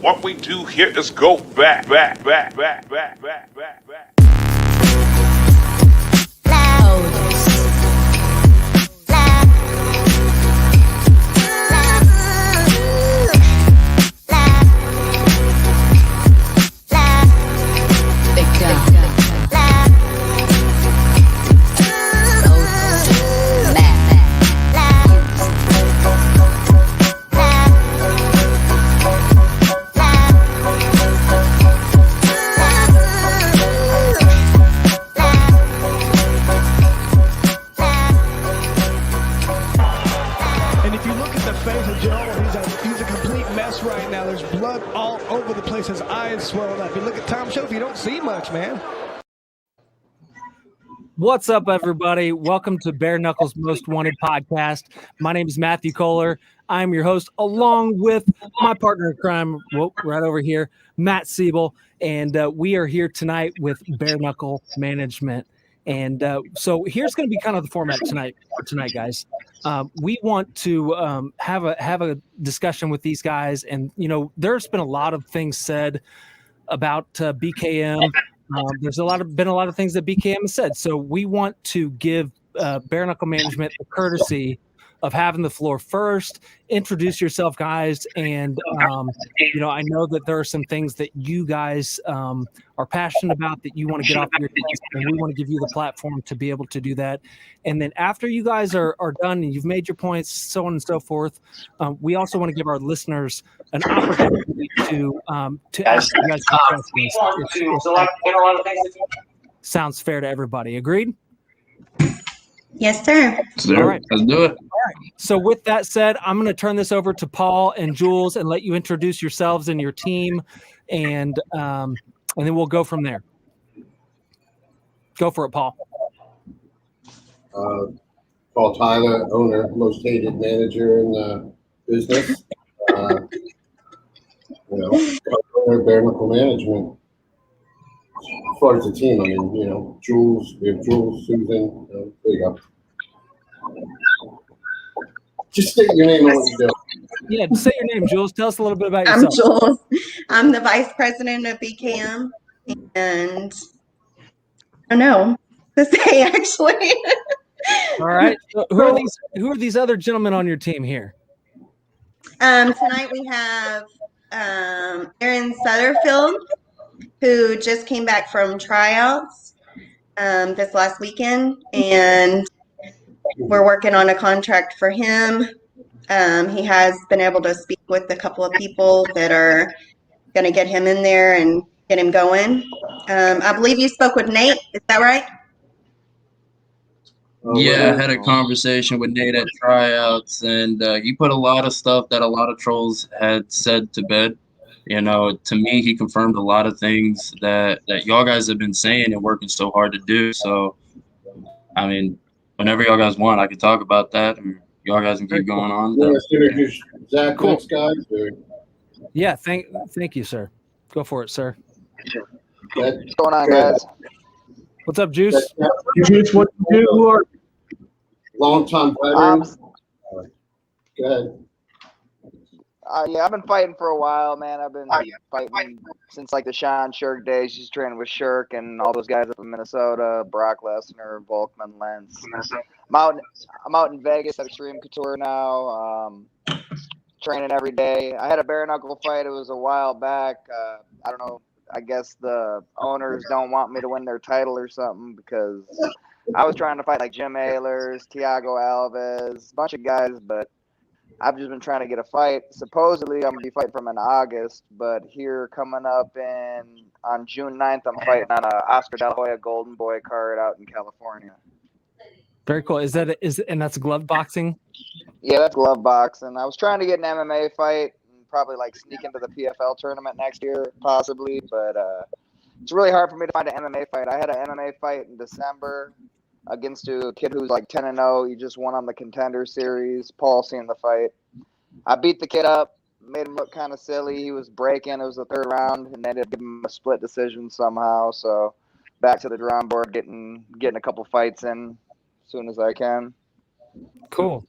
What we do here is go back. Right now, there's blood all over the place. His eyes swelled up. You look at Tom's show, you don't see much, man. What's up, everybody? Welcome to Bare Knuckle's Most Wanted podcast. My name is Matthew Kohler. I'm your host, along with my partner in crime, right over here, Matt Siebel, and we are here tonight with Bare Knuckle Management. And so here's going to be kind of the format tonight, guys. We want to have a discussion with these guys, and you know, there's been a lot of things said about BKM. There's been a lot of things that BKM has said. So we want to give Bare Knuckle Management the courtesy of having the floor first. Introduce yourself, guys, and you know, I know that there are some things that you guys are passionate about that you want to get off your chest, and we want to give you the platform to be able to do that. And then after you guys are done and you've made your points, so on and so forth, we also want to give our listeners an opportunity to ask you guys questions. Sounds fair to everybody. Agreed? Yes, sir. All right. Let's do it. All right. So with that said, I'm going to turn this over to Paul and Jewlz and let you introduce yourselves and your team, and then we'll go from there. Go for it, Paul. Paul Tyler, owner, most hated manager in the business. Owner, Bare Knuckle Management. As far as the team, I mean, you know, Jewlz, we have Jewlz, Susan, there you go. Just state your name and what you do. Yeah, say your name, Jewlz. Tell us a little bit about I'm yourself. Jewlz. I'm the vice president of BKM, and I don't know to say actually. All right. So who are these other gentlemen on your team here? Tonight we have Aaron Sutterfield, who just came back from tryouts this last weekend, and we're working on a contract for him. He has been able to speak with a couple of people that are going to get him in there and get him going. I believe you spoke with Nate. Is that right? Yeah, I had a conversation with Nate at tryouts, and he put a lot of stuff that a lot of trolls had said to bed. You know, to me, he confirmed a lot of things that y'all guys have been saying and working so hard to do. So, I mean, whenever y'all guys want, I can talk about that, and y'all guys can keep going on. Zach, cool. Next, guys. Yeah, thank you, sir. Go for it, sir. What's going on, guys? What's up, Juice? Juice, what you do? Long time veteran. Go ahead. Yeah, I've been fighting for a while, man. I've been fighting since like the Sean Shirk days. She's training with Shirk and all those guys up in Minnesota, Brock Lesnar, Volkman, Lentz. I'm out in Vegas at Extreme Couture now, training every day. I had a bare knuckle fight. It was a while back. I don't know. I guess the owners don't want me to win their title or something, because I was trying to fight like Jim Ehlers, Thiago Alves, a bunch of guys, but I've just been trying to get a fight. Supposedly, I'm going to be fighting from in August, but here coming up on June 9th, I'm fighting on a Oscar De La Hoya Golden Boy card out in California. Very cool. And that's glove boxing? Yeah, that's glove boxing. I was trying to get an MMA fight and probably like sneak into the PFL tournament next year, possibly, but it's really hard for me to find an MMA fight. I had an MMA fight in December against a kid who's like 10-0. He just won on the Contender Series. Paul seen the fight. I beat the kid up, made him look kind of silly. He was breaking. It was the third round, and they ended up giving him a split decision somehow. So back to the drawing board, getting a couple fights in as soon as I can. Cool.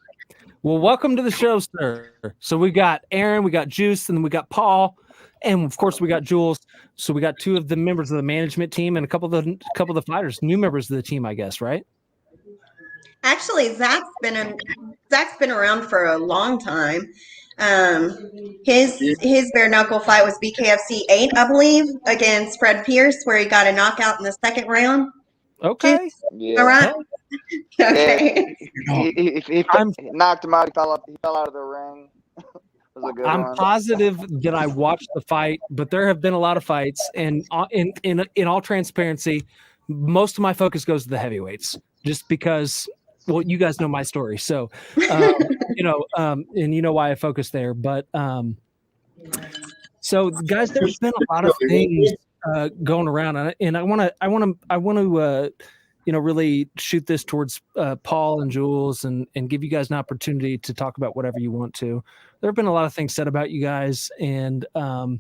Well, welcome to the show, sir. So we got Aaron, we got Juice, and we got Paul. And of course, we got Jewlz. So we got two of the members of the management team and a couple of the fighters, new members of the team, I guess, right? Actually, Zach's been around for a long time. His bare knuckle fight was BKFC 8, I believe, against Fred Pierce, where he got a knockout in the second round. Okay. Yeah. All right. Okay. He knocked him out. He fell out of the ring. It was a good I'm one. positive that I watched the fight, but there have been a lot of fights, and in all transparency, most of my focus goes to the heavyweights, just because. Well, you guys know my story, so and you know why I focus there. But so guys, there's been a lot of things going around, and I want to really shoot this towards Paul and Jewlz, and give you guys an opportunity to talk about whatever you want to. There have been a lot of things said about you guys, and a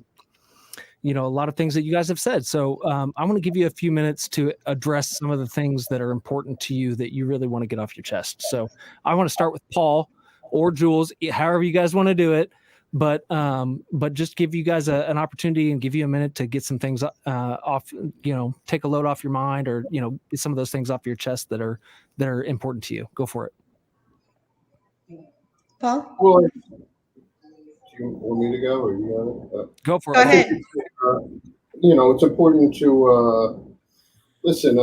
lot of things that you guys have said. So I'm going to give you a few minutes to address some of the things that are important to you that you really want to get off your chest. So I want to start with Paul or Jewlz, however you guys want to do it, but just give you guys an opportunity and give you a minute to get some things off, take a load off your mind, or, get some of those things off your chest that are important to you. Go for it. Paul? Well, do you want me to go, or you got it? Go for Go it. ahead. It's important to listen.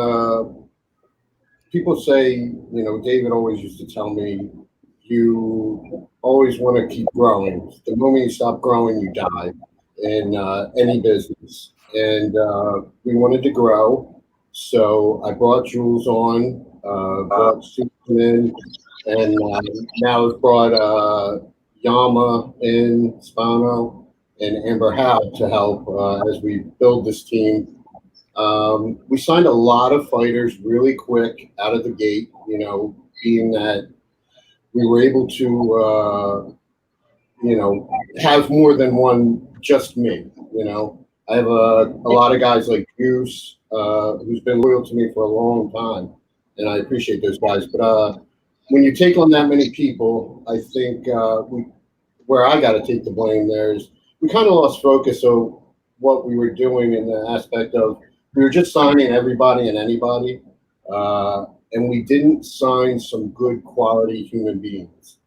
People say, David always used to tell me, you always want to keep growing. The moment you stop growing, you die in any business. And we wanted to grow, so I brought Jewlz on, brought Susan in, and now I've brought Yama in, Spano, and Amber Howe to help as we build this team. We signed a lot of fighters really quick out of the gate, being that we were able to, have more than one, just me, I have a lot of guys like Juice, who's been loyal to me for a long time, and I appreciate those guys. But when you take on that many people, I think where I got to take the blame there is we kind of lost focus of what we were doing in the aspect of we were just signing everybody and anybody, and we didn't sign some good quality human beings.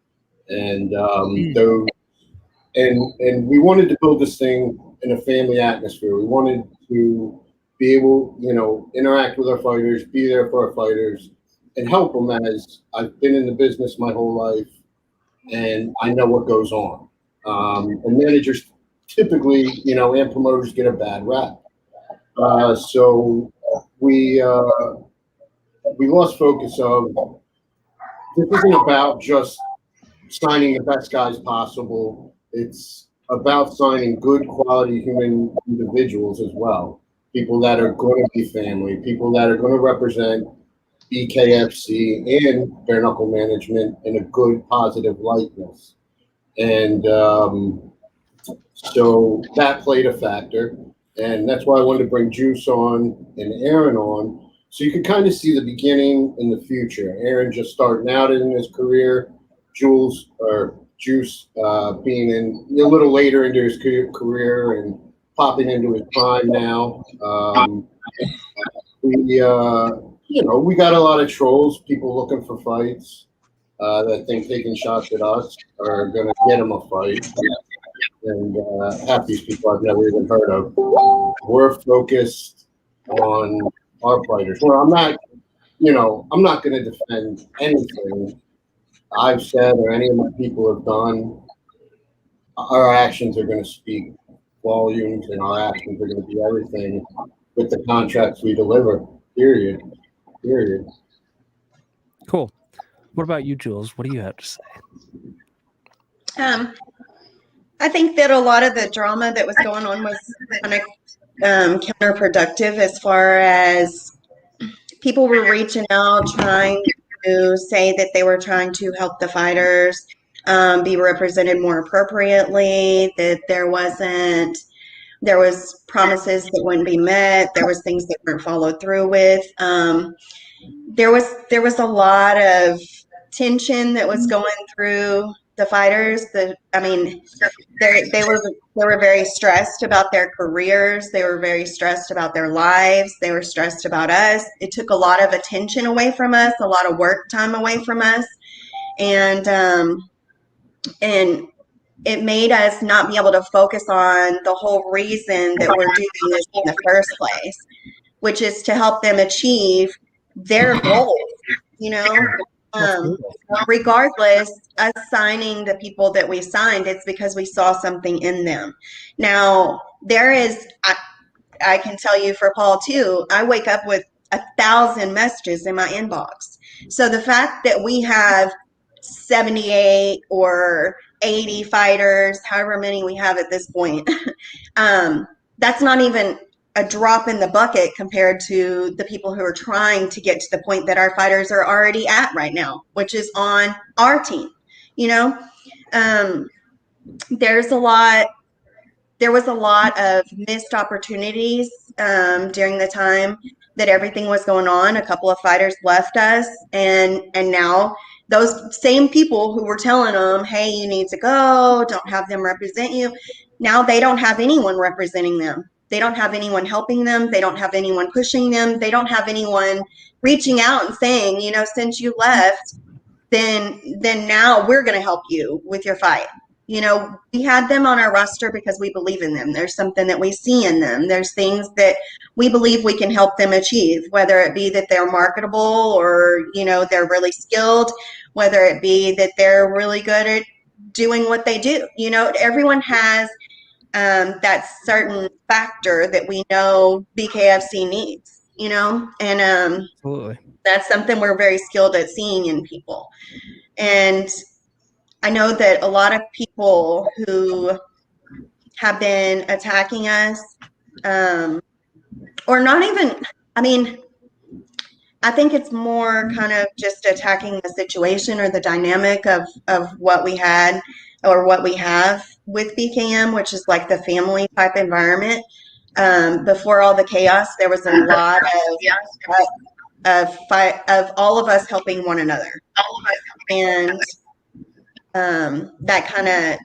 And and we wanted to build this thing in a family atmosphere. We wanted to be able, interact with our fighters, be there for our fighters, and help them, as I've been in the business my whole life, and I know what goes on. And managers typically, and promoters get a bad rap. So we lost focus of this isn't about just signing the best guys possible. It's about signing good quality human individuals as well. People that are going to be family, people that are going to represent BKFC and bare knuckle management in a good, positive likeness. And so that played a factor. And that's why I wanted to bring Juice on and Aaron on, so you could kind of see the beginning and the future. Aaron just starting out in his career, Juice being in a little later into his career and popping into his prime now. We got a lot of trolls, people looking for fights that think taking shots at us are going to get them a fight. And half these people I've never even heard of. We're focused on our fighters. Well, I'm not going to defend anything I've said or any of my people have done. Our actions are going to speak volumes, and our actions are going to be everything with the contracts we deliver. Period. Cool. What about you, Jewlz? What do you have to say? I think that a lot of the drama that was going on was kind of counterproductive, as far as people were reaching out trying to say that they were trying to help the fighters be represented more appropriately, that there was promises that wouldn't be met, there was things that weren't followed through with. There was a lot of tension that was going through the fighters, they were very stressed about their careers. They were very stressed about their lives. They were stressed about us. It took a lot of attention away from us, a lot of work time away from us, and it made us not be able to focus on the whole reason that we're doing this in the first place, which is to help them achieve their goals, you know. Regardless, us signing the people that we signed, it's because we saw something in them. Now, I can tell you for Paul too, I wake up with 1,000 messages in my inbox. So the fact that we have 78 or 80 fighters, however many we have at this point, that's not even a drop in the bucket compared to the people who are trying to get to the point that our fighters are already at right now, which is on our team. You know, there was a lot of missed opportunities during the time that everything was going on. A couple of fighters left us, and now those same people who were telling them, hey, you need to go, don't have them represent you, now they don't have anyone representing them. They don't have anyone helping them. They don't have anyone pushing them. They don't have anyone reaching out and saying, you know, since you left, then now we're going to help you with your fight. You know, we had them on our roster because we believe in them. There's something that we see in them. There's things that we believe we can help them achieve, whether it be that they're marketable or, you know, they're really skilled, whether it be that they're really good at doing what they do. You know, everyone has that certain factor that we know BKFC needs, you know, and Absolutely. That's something we're very skilled at seeing in people. And I know that a lot of people who have been attacking us, or not even, I mean, I think it's more kind of just attacking the situation or the dynamic of what we had or what we have with BKM, which is like the family type environment. Before all the chaos, there was a lot of all of us helping one another. And that kind of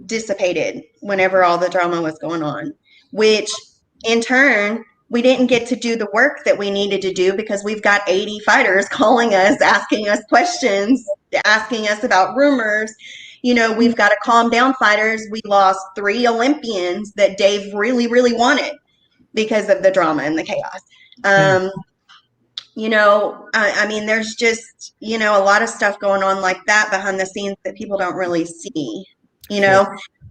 dissipated whenever all the drama was going on, which in turn, we didn't get to do the work that we needed to do because we've got 80 fighters calling us, asking us questions, asking us about rumors. You know, we've got to calm down fighters. We lost 3 Olympians that Dave really, really wanted because of the drama and the chaos. You know, I mean, there's just, you know, a lot of stuff going on like that behind the scenes that people don't really see, you know.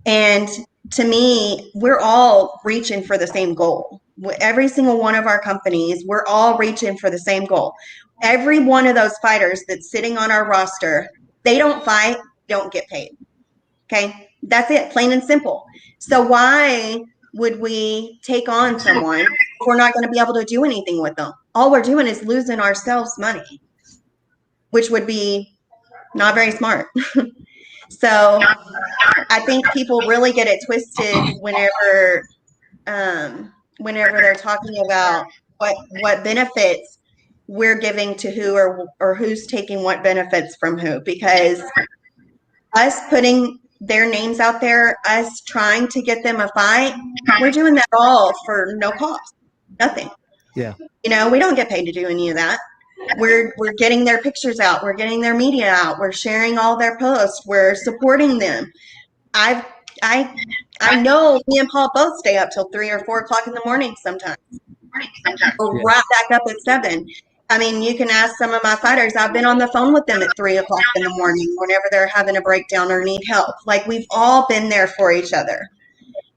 And to me, we're all reaching for the same goal. Every single one of our companies, we're all reaching for the same goal. Every one of those fighters that's sitting on our roster, they don't fight, don't get paid. Okay, that's it, plain and simple. So why would we take on someone if we're not going to be able to do anything with them? All we're doing is losing ourselves money, which would be not very smart. So I think people really get it twisted whenever they're talking about what benefits we're giving to who or who's taking what benefits from who, because us putting their names out there, us trying to get them a fight, we're doing that all for no cost, nothing. Yeah. You know, we don't get paid to do any of that. We're getting their pictures out. We're getting their media out. We're sharing all their posts. We're supporting them. I know me and Paul both stay up till 3 or 4 o'clock in the morning sometimes. We'll wrap back up at 7. I mean, you can ask some of my fighters. I've been on the phone with them at 3 o'clock in the morning whenever they're having a breakdown or need help. Like, we've all been there for each other.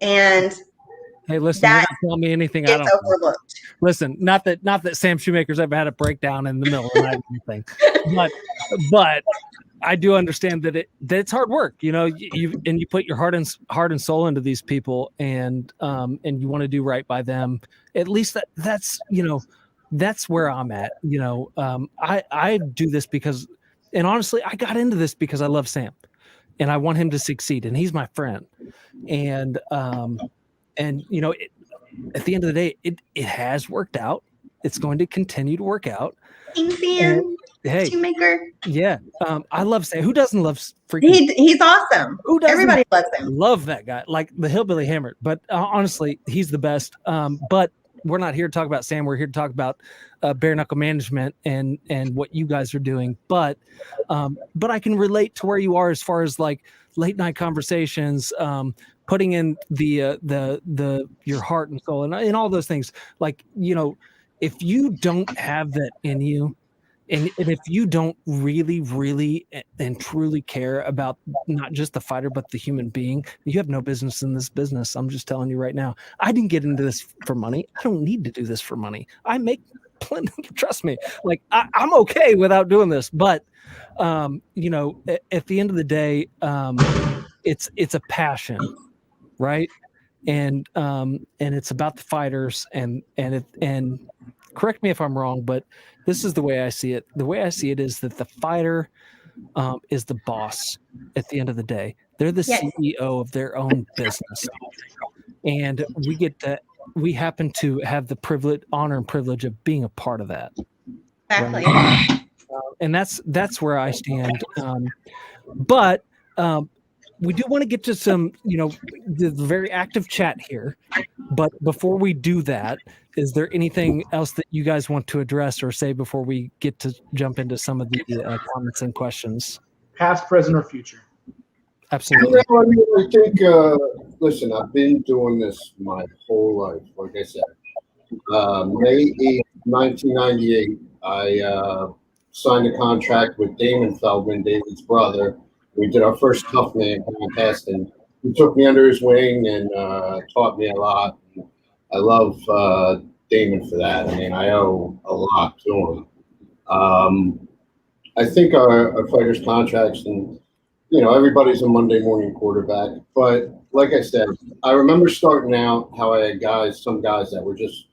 And hey, listen, you don't tell me anything I don't know. Overlooked. Listen, not that Sam Shoemaker's ever had a breakdown in the middle of the night or anything, but I do understand that it's hard work. You know, you put your heart and soul into these people, and you want to do right by them. At least that's you know, that's where I'm at. You know, I do this because, and honestly, I got into this because I love Sam, and I want him to succeed, and he's my friend, and you know, at the end of the day, it has worked out. It's going to continue to work out. Hey, Shoemaker. yeah. I love Sam. Who doesn't love freaking? He's awesome. Who doesn't Everybody loves him. love that guy? Like the Hillbilly Hammer. But honestly, he's the best. But we're not here to talk about Sam. We're here to talk about bare knuckle management and what you guys are doing. But I can relate to where you are as far as like late night conversations, putting in the your heart and soul and all those things. Like, you know, if you don't have that in you, and if you don't really, really and truly care about not just the fighter, but the human being, you have no business in this business. I'm just telling you right now. I didn't get into this for money. I don't need to do this for money. I make plenty, trust me. Like I'm okay without doing this. But, you know, at the end of the day, it's a passion, right? And it's about the fighters and correct me if I'm wrong, but this is the way I see it. The way I see it is that the fighter is the boss at the end of the day. They're the CEO of their own business. And we happen to have the honor and privilege of being a part of that. Exactly. Right? And that's where I stand. But we do want to get to some, you know, the very active chat here. But before we do that, is there anything else that you guys want to address or say before we get to jump into some of the comments and questions? Past, present, or future? Absolutely. I think, listen, I've been doing this my whole life. Like I said, May 8th, 1998, I signed a contract with Damon Feldman, David's brother. We did our first Tough Man contest, and he took me under his wing and taught me a lot. I love Damon for that. I mean, I owe a lot to him. I think our fighters' contracts, and you know, everybody's a Monday morning quarterback. But like I said, I remember starting out how I had some guys that were just,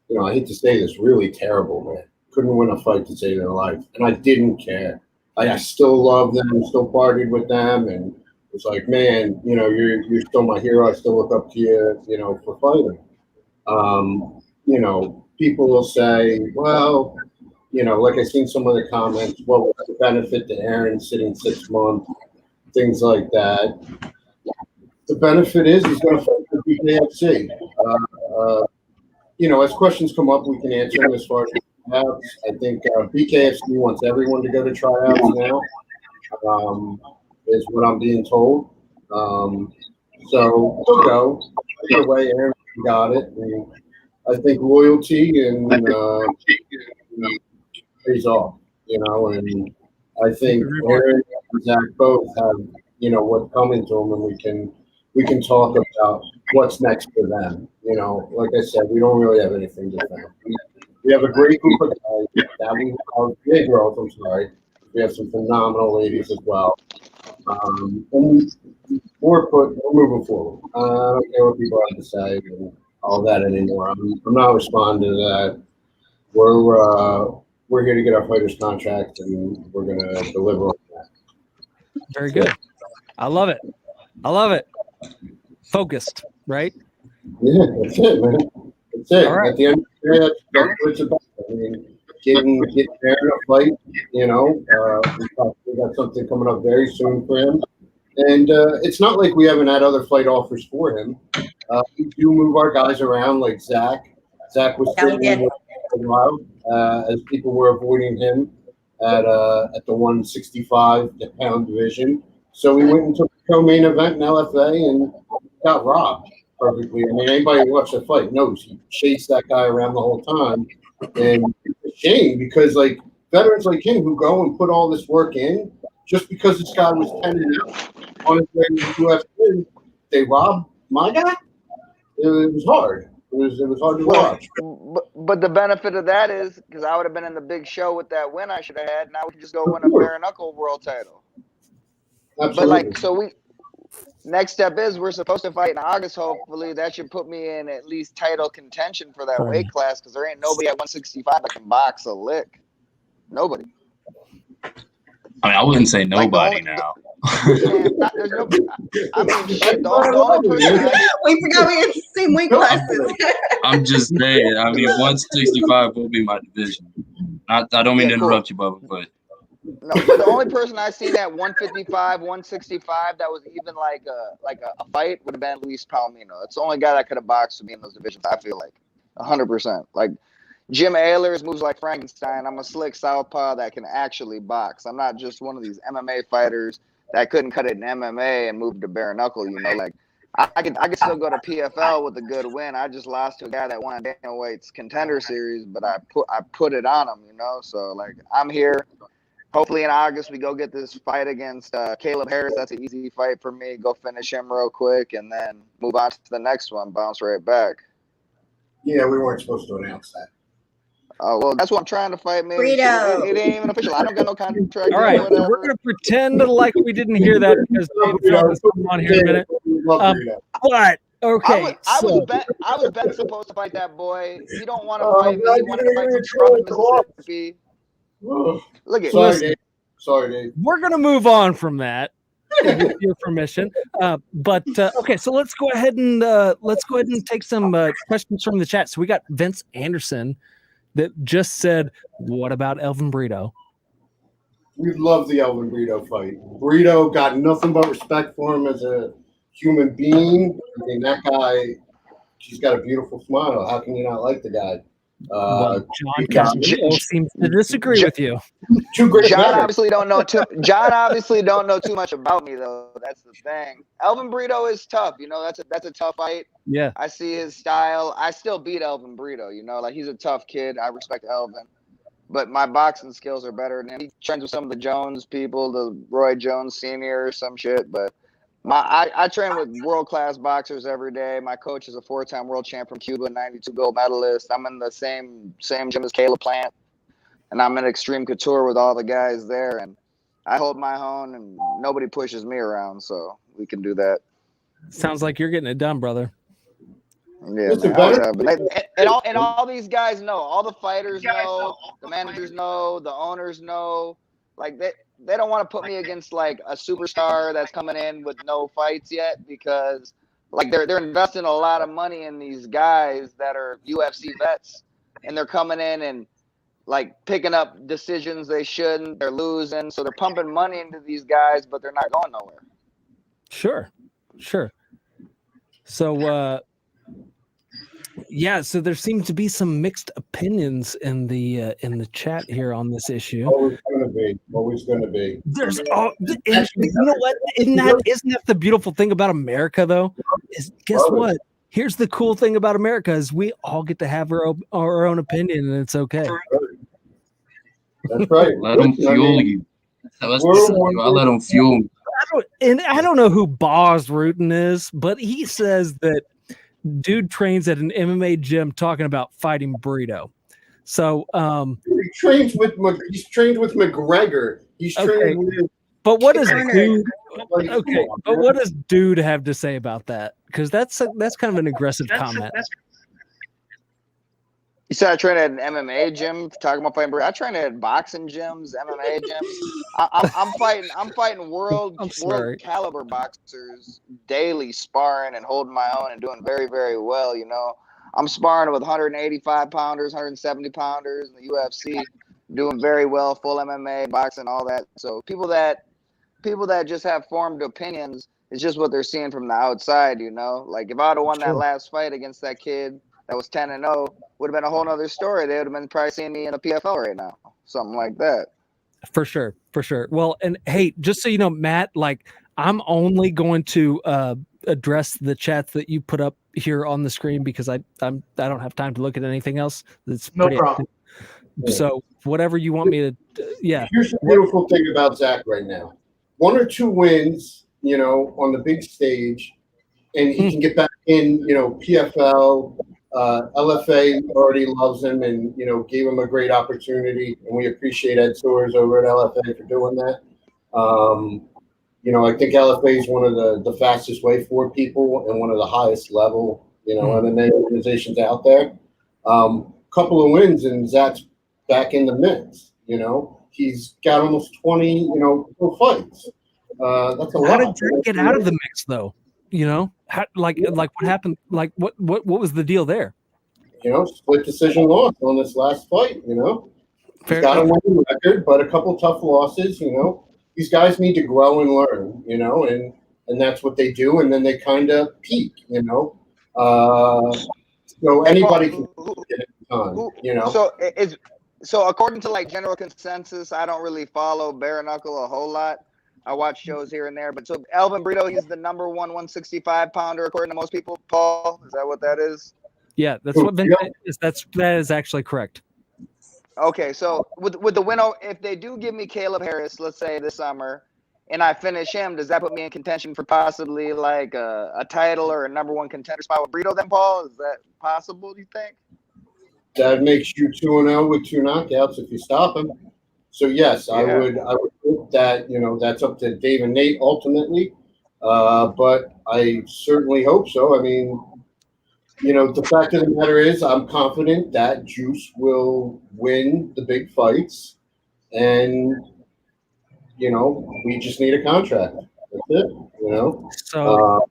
you know, I hate to say this, really terrible, man. Couldn't win a fight to save their life, and I didn't care. I still love them, still partied with them, and it's like, man, you know, you're still my hero. I still look up to you, you know, for fighting. You know, people will say, well, you know, like I've seen some of the comments, what was the benefit to Aaron sitting 6 months, things like that. The benefit is he's going to fight for BKFC. You know, as questions come up, we can answer them as far as tryouts. I think BKFC wants everyone to go to tryouts now, is what I'm being told. So we'll go. Either way, Aaron got it. And I think loyalty and pays off, you know, and I think Aaron and Zach both have, you know, what's coming to them, and we can talk about what's next for them. You know, like I said, we don't really have anything to defend. We have a great group of guys that we are big girls. I'm sorry. We have some phenomenal ladies as well. And we're moving forward. I don't care what people have to say and all that anymore. I'm not responding to that. We're here to get our fighters' contract, and we're going to deliver on that. Very good. I love it. I love it. Focused, right? Yeah, that's it, man. That's it. Right. At the end of the day, that's what it's about. I mean, getting there in a fight, you know, we got something coming up very soon for him. And it's not like we haven't had other fight offers for him. We do move our guys around, like Zach. Zach was sitting in for a while as people were avoiding him at the 165-pound division. So we went and took the co-main event in LFA and got robbed perfectly. I mean, anybody who watched the fight knows he chased that guy around the whole time. And it's a shame because, like, veterans like him who go and put all this work in, just because this guy was 10-0 on his way to the UFC, they robbed my guy. It was hard. It was hard to watch. But the benefit of that is, because I would have been in the big show with that win I should have had, now we can just go win a bare knuckle world title. Absolutely. But, like, so next step is we're supposed to fight in August, hopefully. That should put me in at least title contention for that weight class, because there ain't nobody at 165 that can box a lick. Nobody. I mean, I wouldn't say nobody now. There's nobody. I mean, shit, the only person We forgot we had the same weight classes. I'm just saying. I mean, 165 will be my division. I don't mean to interrupt you, Bubba, but No, the only person I seen at 155, 165 that was even like a fight would have been Luis Palomino. It's the only guy that could have boxed with me in those divisions. I feel like 100%. Like Jim Ayler's moves like Frankenstein. I'm a slick southpaw that can actually box. I'm not just one of these MMA fighters that couldn't cut it in MMA and move to bare knuckle. You know, like I could still go to PFL with a good win. I just lost to a guy that won Dana White's Contender Series, but I put it on him. You know, so like I'm here. Hopefully in August we go get this fight against Caleb Harris. That's an easy fight for me. Go finish him real quick and then move on to the next one. Bounce right back. Yeah, we weren't supposed to announce that. Oh, well, that's what I'm trying to fight, man. Burrito. It ain't even official. I don't got no contract. All right, so we're gonna pretend like we didn't hear that because David Jones will come on here in a minute. But okay, I was betting supposed to fight that boy. You don't want to fight me. You want to fight from Mississippi. Look at Sorry, Dave. Sorry, Dave. we're gonna move on from that. With your permission, but okay. So let's go ahead and take some questions from the chat. So we got Vince Anderson that just said, "What about Elvin Brito?" We love the Elvin Brito fight. Brito got nothing but respect for him as a human being. I mean, that guy, he's got a beautiful smile. How can you not like the guy? Well, John Castello seems to disagree with you. Two great John guys. obviously don't know too much about me though. That's the thing. Elvin Brito is tough. You know, that's a tough fight. Yeah, I see his style. I still beat Elvin Brito. You know, like he's a tough kid. I respect Elvin, but my boxing skills are better than him. He trains with some of the Jones people, the Roy Jones Sr. or some shit. But I train with world-class boxers every day. My coach is a 4-time world champ from Cuba, 92 gold medalist. I'm in the same gym as Caleb Plant, and I'm in Extreme Couture with all the guys there. And I hold my own, and nobody pushes me around, so we can do that. sounds like you're getting it done, brother. Yeah, Listen, man, and all these guys know. All the fighters know. The managers know. The owners know. Like they don't want to put me against like a superstar that's coming in with no fights yet because like they're investing a lot of money in these guys that are UFC vets, and they're coming in and like picking up decisions they shouldn't. They're losing, so they're pumping money into these guys, but they're not going nowhere. Sure. So yeah, so there seems to be some mixed opinions in the chat here on this issue. Always going to be. There's all, and you know what? Isn't that the beautiful thing about America though? Is guess what? Here's the cool thing about America is we all get to have our own opinion and it's okay. That's right. Let them fuel you. I let them fuel me. I don't know who Boz Rutan is, but he says that dude trains at an MMA gym talking about fighting Burrito. So he trains with McGregor. He's trained with. But what does dude? Okay, but what does dude have to say about that? Because that's kind of an aggressive comment. You said I train at an MMA gym talking about fighting Burrito. I train at boxing gyms, MMA gyms. I'm fighting world caliber boxers daily, sparring and holding my own and doing very, very well. You know, I'm sparring with 185 pounders, 170 pounders in the UFC, doing very well, full MMA, boxing, all that. So people that just have formed opinions, it's just what they're seeing from the outside. You know, like if I'd have won that last fight against that kid that was 10-0, would have been a whole nother story. They would have been probably seeing me in a PFL right now, something like that. For sure. Well, and hey, just so you know, Matt, like I'm only going to address the chats that you put up here on the screen because I don't have time to look at anything else. That's no problem. So whatever you want me to, yeah. Here's the beautiful thing about Zach right now: 1 or 2 wins, you know, on the big stage, and he can get back in, you know, PFL. LFA already loves him and, you know, gave him a great opportunity, and we appreciate Ed Soares over at LFA for doing that. You know, I think LFA is one of the fastest way for people and one of the highest level, you know, MMA organizations out there. Couple of wins and Zach's back in the mix. You know, he's got almost 20, you know, fights. That's a lot. How did Zach get out of the mix though? You know, like what happened? Like what was the deal there? You know, split decision loss on this last fight. You know, He's got a winning record, but a couple tough losses. These guys need to grow and learn. And that's what they do, and then they kind of peak. So anybody can get it done. So according to like general consensus, I don't really follow Bare Knuckle a whole lot. I watch shows here and there, but so Elvin Brito, he's the number 165 pounder according to most people. Paul, is that what that is? Yeah, that's what Vince is. That is actually correct. Okay, so with the winner, if they do give me Caleb Harris, let's say this summer, and I finish him, does that put me in contention for possibly like a title or a number one contender spot with Brito then, Paul? Is that possible, do you think? That makes you 2-0 with 2 knockouts if you stop him. So yes, I would hope that that's up to Dave and Nate ultimately, but I certainly hope so. I mean, the fact of the matter is, I'm confident that Juice will win the big fights, and we just need a contract. That's it. So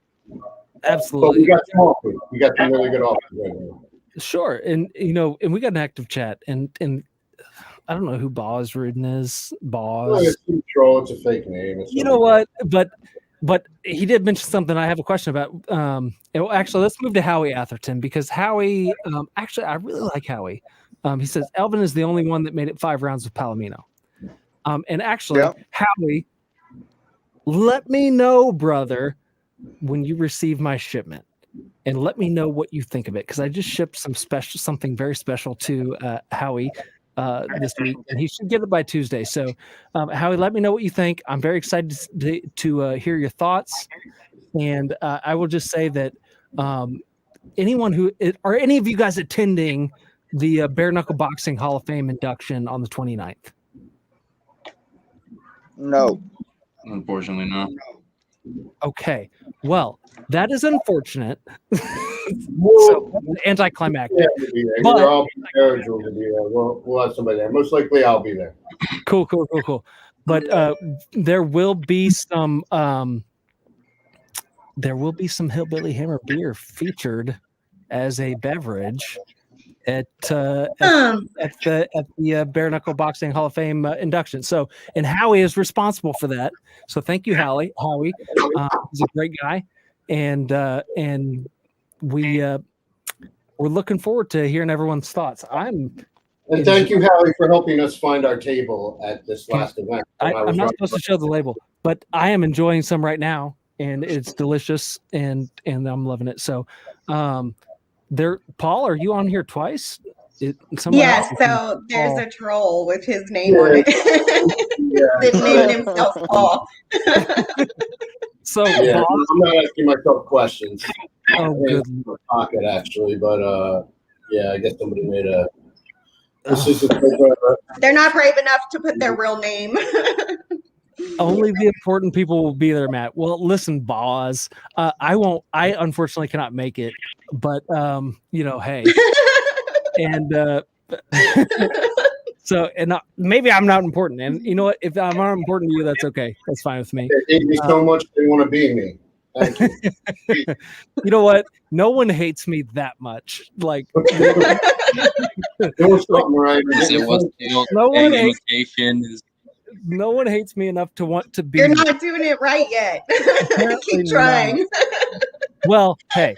absolutely, but we got some offers. We got some really good offers right now. Sure, and and we got an active chat, and I don't know who Boz Rudin is. Boz. It's it's a fake name. You know what? But he did mention something I have a question about. Actually, let's move to Howie Atherton, because Howie, actually, I really like Howie. He says Elvin is the only one that made it 5 rounds with Palomino. And actually, Howie, let me know, brother, when you receive my shipment, and let me know what you think of it, because I just shipped something very special to Howie this week, and he should get it by Tuesday. So, Howie, let me know what you think. I'm very excited to hear your thoughts, and I will just say that anyone who are any of you guys attending the Bare Knuckle Boxing Hall of Fame induction on the 29th? No, unfortunately not. Okay, well, that is unfortunate. So anticlimactic. But I'll be there. We'll have somebody there. Most likely, I'll be there. Cool. But there will be some Hillbilly Hammer beer featured as a beverage at the Bare Knuckle Boxing Hall of Fame induction. So, and Howie is responsible for that. So thank you, Howie. He's a great guy, and we're looking forward to hearing everyone's thoughts. And thank you, Howie, for helping us find our table at this last event. I'm not supposed to show the label, but I am enjoying some right now, and it's delicious, and I'm loving it. So, Paul, are you on here twice? Yes, so there's a troll with his name on it that named himself Paul. So I'm not asking myself questions. Oh, good. Pocket actually, but I guess somebody made a. They're not brave enough to put their real name. Only the important people will be there, Matt. Well, listen, Boz, I won't. I unfortunately cannot make it, but hey, and so maybe I'm not important, and you know what? If I'm not important to you, that's okay. That's fine with me. They hate me so much they want to be me. Thank you. You know what? No one hates me that much. Like, there was something right. No one hates me enough to want to be. You're not doing it right yet. Keep trying. Well, hey,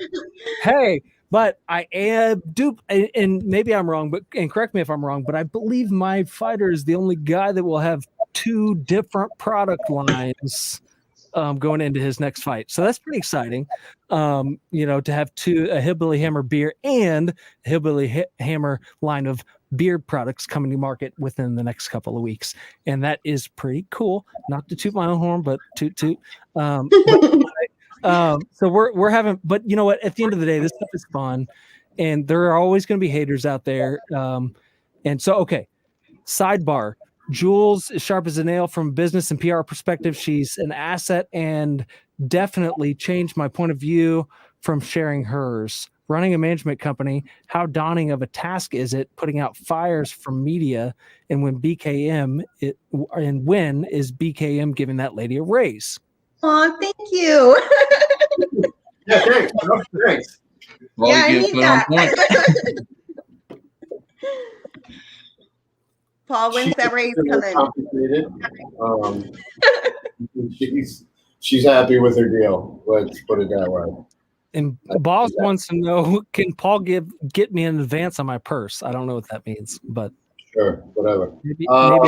but I am and maybe I'm wrong, and correct me if I'm wrong, but I believe my fighter is the only guy that will have 2 different product lines going into his next fight. So that's pretty exciting, to have a Hillbilly Hammer beer and a Hillbilly Hammer line of beer products coming to market within the next couple of weeks. And that is pretty cool. Not to toot my own horn, but toot. So we're having, but you know what? At the end of the day, this stuff is fun, and there are always going to be haters out there. And so, okay, sidebar. Jewlz is sharp as a nail from a business and PR perspective. She's an asset and definitely changed my point of view from sharing hers. Running a management company, how daunting of a task is it putting out fires from media? And when is BKM giving that lady a raise? Oh, thank you. Yeah, thanks. Well, I need that. Paul, when's that raise coming? Complicated. She's happy with her deal. Let's put it that way. And boss wants to know, can Paul get me in advance on my purse? I don't know what that means, but Sure, whatever. maybe. About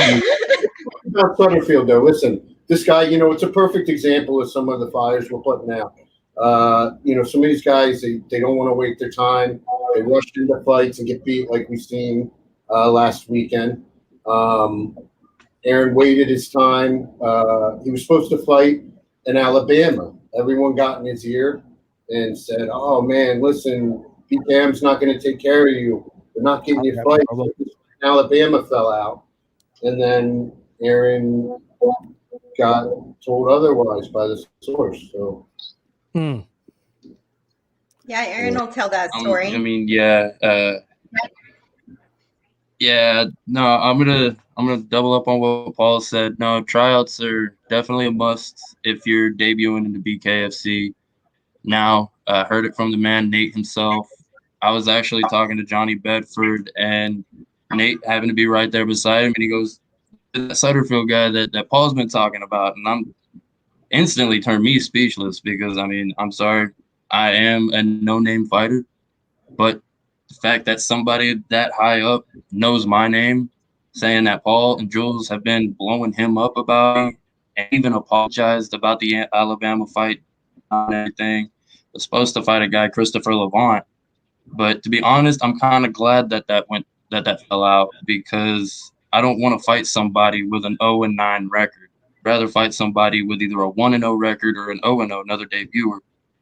Sutterfield, though, listen, this guy, it's a perfect example of some of the fires we're putting out. Some of these guys, they don't want to wait their time. They rush into fights and get beat like we've seen last weekend. Aaron waited his time. He was supposed to fight in Alabama. Everyone got in his ear and said, "Oh man, listen, BKM's not going to take care of you. They're not getting you fight." Alabama fell out, and then Aaron got told otherwise by the source. So, yeah, Aaron will tell that story. No, I'm gonna double up on what Paul said. No, tryouts are definitely a must if you're debuting in the BKFC. Now, heard it from the man Nate himself. I was actually talking to Johnny Bedford, and Nate happened to be right there beside him, and he goes, "That Sutterfield guy that Paul's been talking about," and I'm instantly turned me speechless because I'm sorry, I am a no-name fighter, but the fact that somebody that high up knows my name, saying that Paul and Jewlz have been blowing him up about me, and even apologized about the Alabama fight and everything. Was supposed to fight a guy, Christopher Levant, but to be honest, I'm kind of glad that fell out because I don't want to fight somebody with an 0-9 record. Rather fight somebody with either a 1-0 record or an 0-0, another debuter.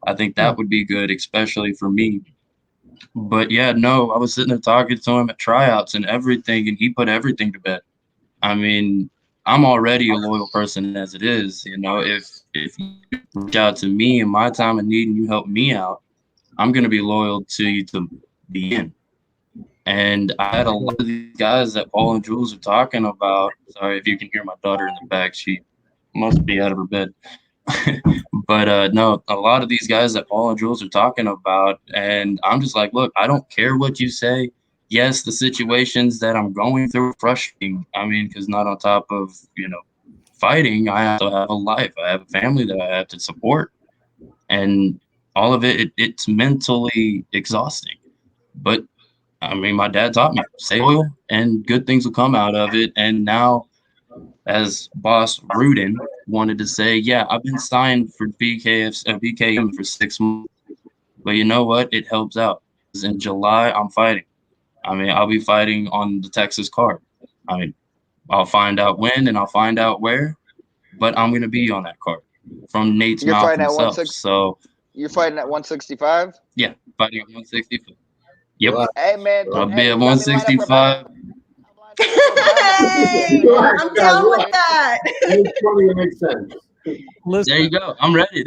I think that would be good, especially for me. But yeah, no, I was sitting there talking to him at tryouts and everything, and he put everything to bed. I'm already a loyal person as it is. If you reach out to me in my time of need and you help me out, I'm going to be loyal to you to the end. And I had a lot of these guys that Paul and Jewlz are talking about. Sorry if you can hear my daughter in the back. She must be out of her bed. But no, a lot of these guys that Paul and Jewlz are talking about. And I'm just like, look, I don't care what you say. Yes, the situations that I'm going through are frustrating. Because not on top of, fighting, I have to have a life. I have a family that I have to support. And all of it's mentally exhausting. But my dad taught me, stay loyal and good things will come out of it. And now, as boss Rudin wanted to say, yeah, I've been signed for BKM for 6 months. But you know what? It helps out. In July, I'm fighting. I'll be fighting on the Texas card. I'll find out when and I'll find out where, but I'm going to be on that card from Nate's You're mouth fighting himself. at So you're fighting at 165? Yeah, fighting at 165. Yep. Hey, man. I'll be at 165. Hey, I'm down with that. It makes sense. There you go. I'm ready.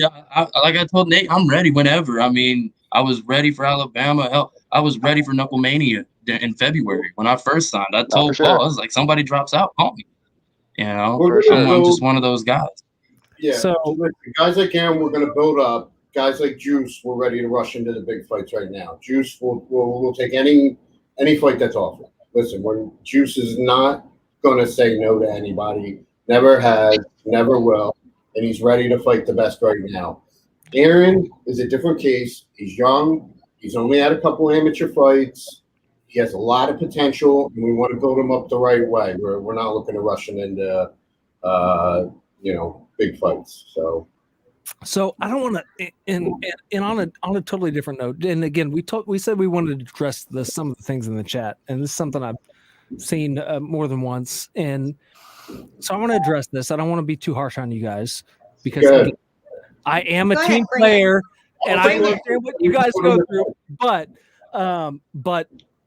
Like I told Nate, I'm ready whenever. I was ready for Alabama. Hell, I was ready for Knuckle Mania in February when I first signed. I told Paul, I was like, somebody drops out, call me. I'm just one of those guys. Yeah. So guys like Aaron, we're going to build up. Guys like Juice, we're ready to rush into the big fights right now. Juice will take any fight that's offered. Listen, when Juice is not going to say no to anybody, never has, never will, and he's ready to fight the best right now. Aaron is a different case. He's young. He's only had a couple amateur fights. He has a lot of potential, and we want to build him up the right way. We're not looking to rush him into, big fights. So I don't want to, and on a totally different note. And again, we said we wanted to address some of the things in the chat, and this is something I've seen more than once. And so I want to address this. I don't want to be too harsh on you guys because again, I am a team player, and I understand what you guys go through. But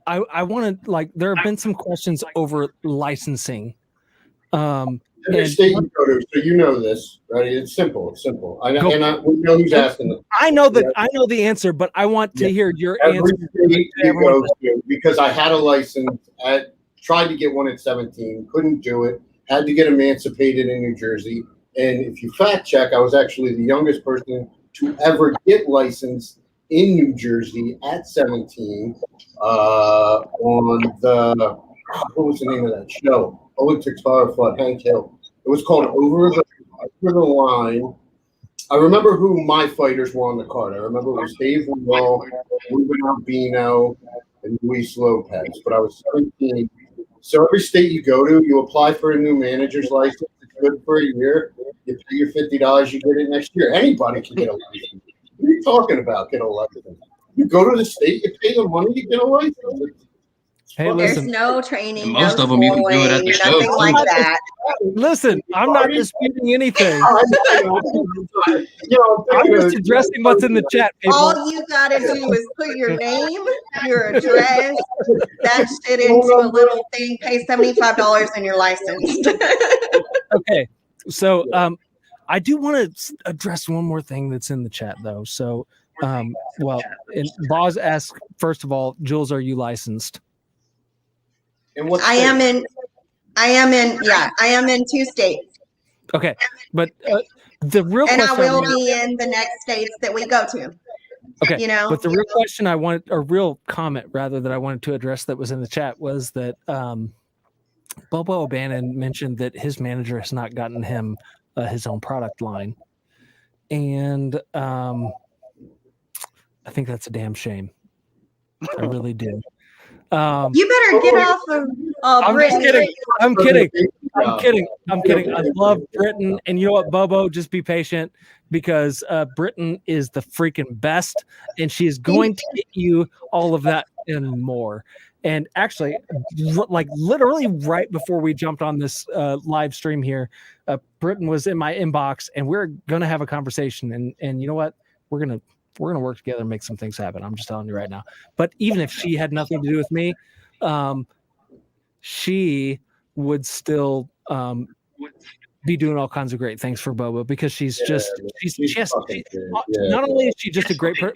I want to there have been some questions over licensing. The state you go to, so you know this, right? It's simple. We know who's asking them. I know the answer, but I want to hear your answer. State you go to, because I had a license, tried to get one at 17, couldn't do it, had to get emancipated in New Jersey. And if you fact check, I was actually the youngest person to ever get licensed in New Jersey at 17 on the what was the name of that show? Oleg Taktar fought Hank Hill. It was called Over the Line. I remember who my fighters were on the card. I remember it was Dave Wall, Ruben Albino, and Luis Lopez. But I was 17. So every state you go to, you apply for a new manager's license. It's good for a year. You pay your $50, you get it next year. Anybody can get a license. What are you talking about? Get a license. You go to the state, you pay the money, you get a license. Hey, There's listen. no training, And most no of them even do it at the show, nothing too. like that. Listen, I'm not disputing anything. You know, I'm just addressing what's in the chat, people. All you gotta do is put your name, your address, that shit into a little thing, pay $75 and you're licensed. Okay, so I do want to address one more thing that's in the chat, though. So, and Boz asked, first of all, Jewlz, are you licensed? I am in 2 states. Okay, but the real And question I will be in the next states that we go to. Okay, You know, but the real question I wanted, or real comment rather, that I wanted to address that was in the chat was that Bobo O'Bannon mentioned that his manager has not gotten him his own product line, and I think that's a damn shame. I really do. you better get off of I'm just Brittany. kidding. I'm kidding. I love Britain, and you know what, Bobo? Just be patient, because Britain is the freaking best, and she is going to get you all of that and more. And actually, like literally right before we jumped on this live stream here, Britain was in my inbox, and we're gonna have a conversation. And you know what? We're gonna work together and make some things happen. I'm just telling you right now. But even if she had nothing to do with me, she would still be doing all kinds of great things for Bobo, because she's not only is she just a great person,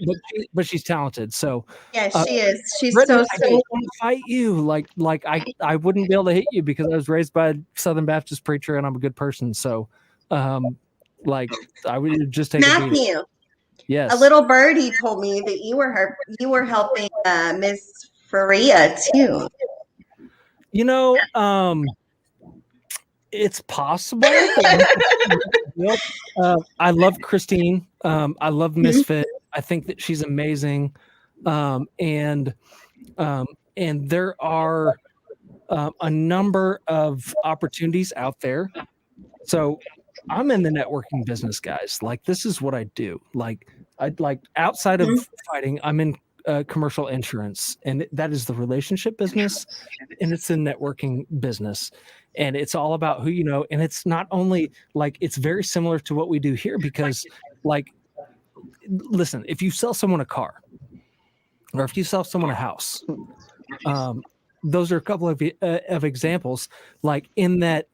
but she's talented. So Yeah, she is. She's Brittany, so I don't sweet. want to fight you. Like I wouldn't be able to hit you because I was raised by a Southern Baptist preacher and I'm a good person. So like I would just take a beating. Matthew, Yes. a little birdie told me that you were helping Miss Faria too. You know, it's possible. I love Christine. I love Misfit. I think that she's amazing. And there are a number of opportunities out there. So I'm in the networking business, guys. Like, this is what I do. Like, outside of fighting, I'm in commercial insurance, and that is the relationship business, and it's the networking business, and it's all about who you know. And it's not only like, it's very similar to what we do here, because like, listen, if you sell someone a car, or if you sell someone a house, those are a couple of examples. Like, in that,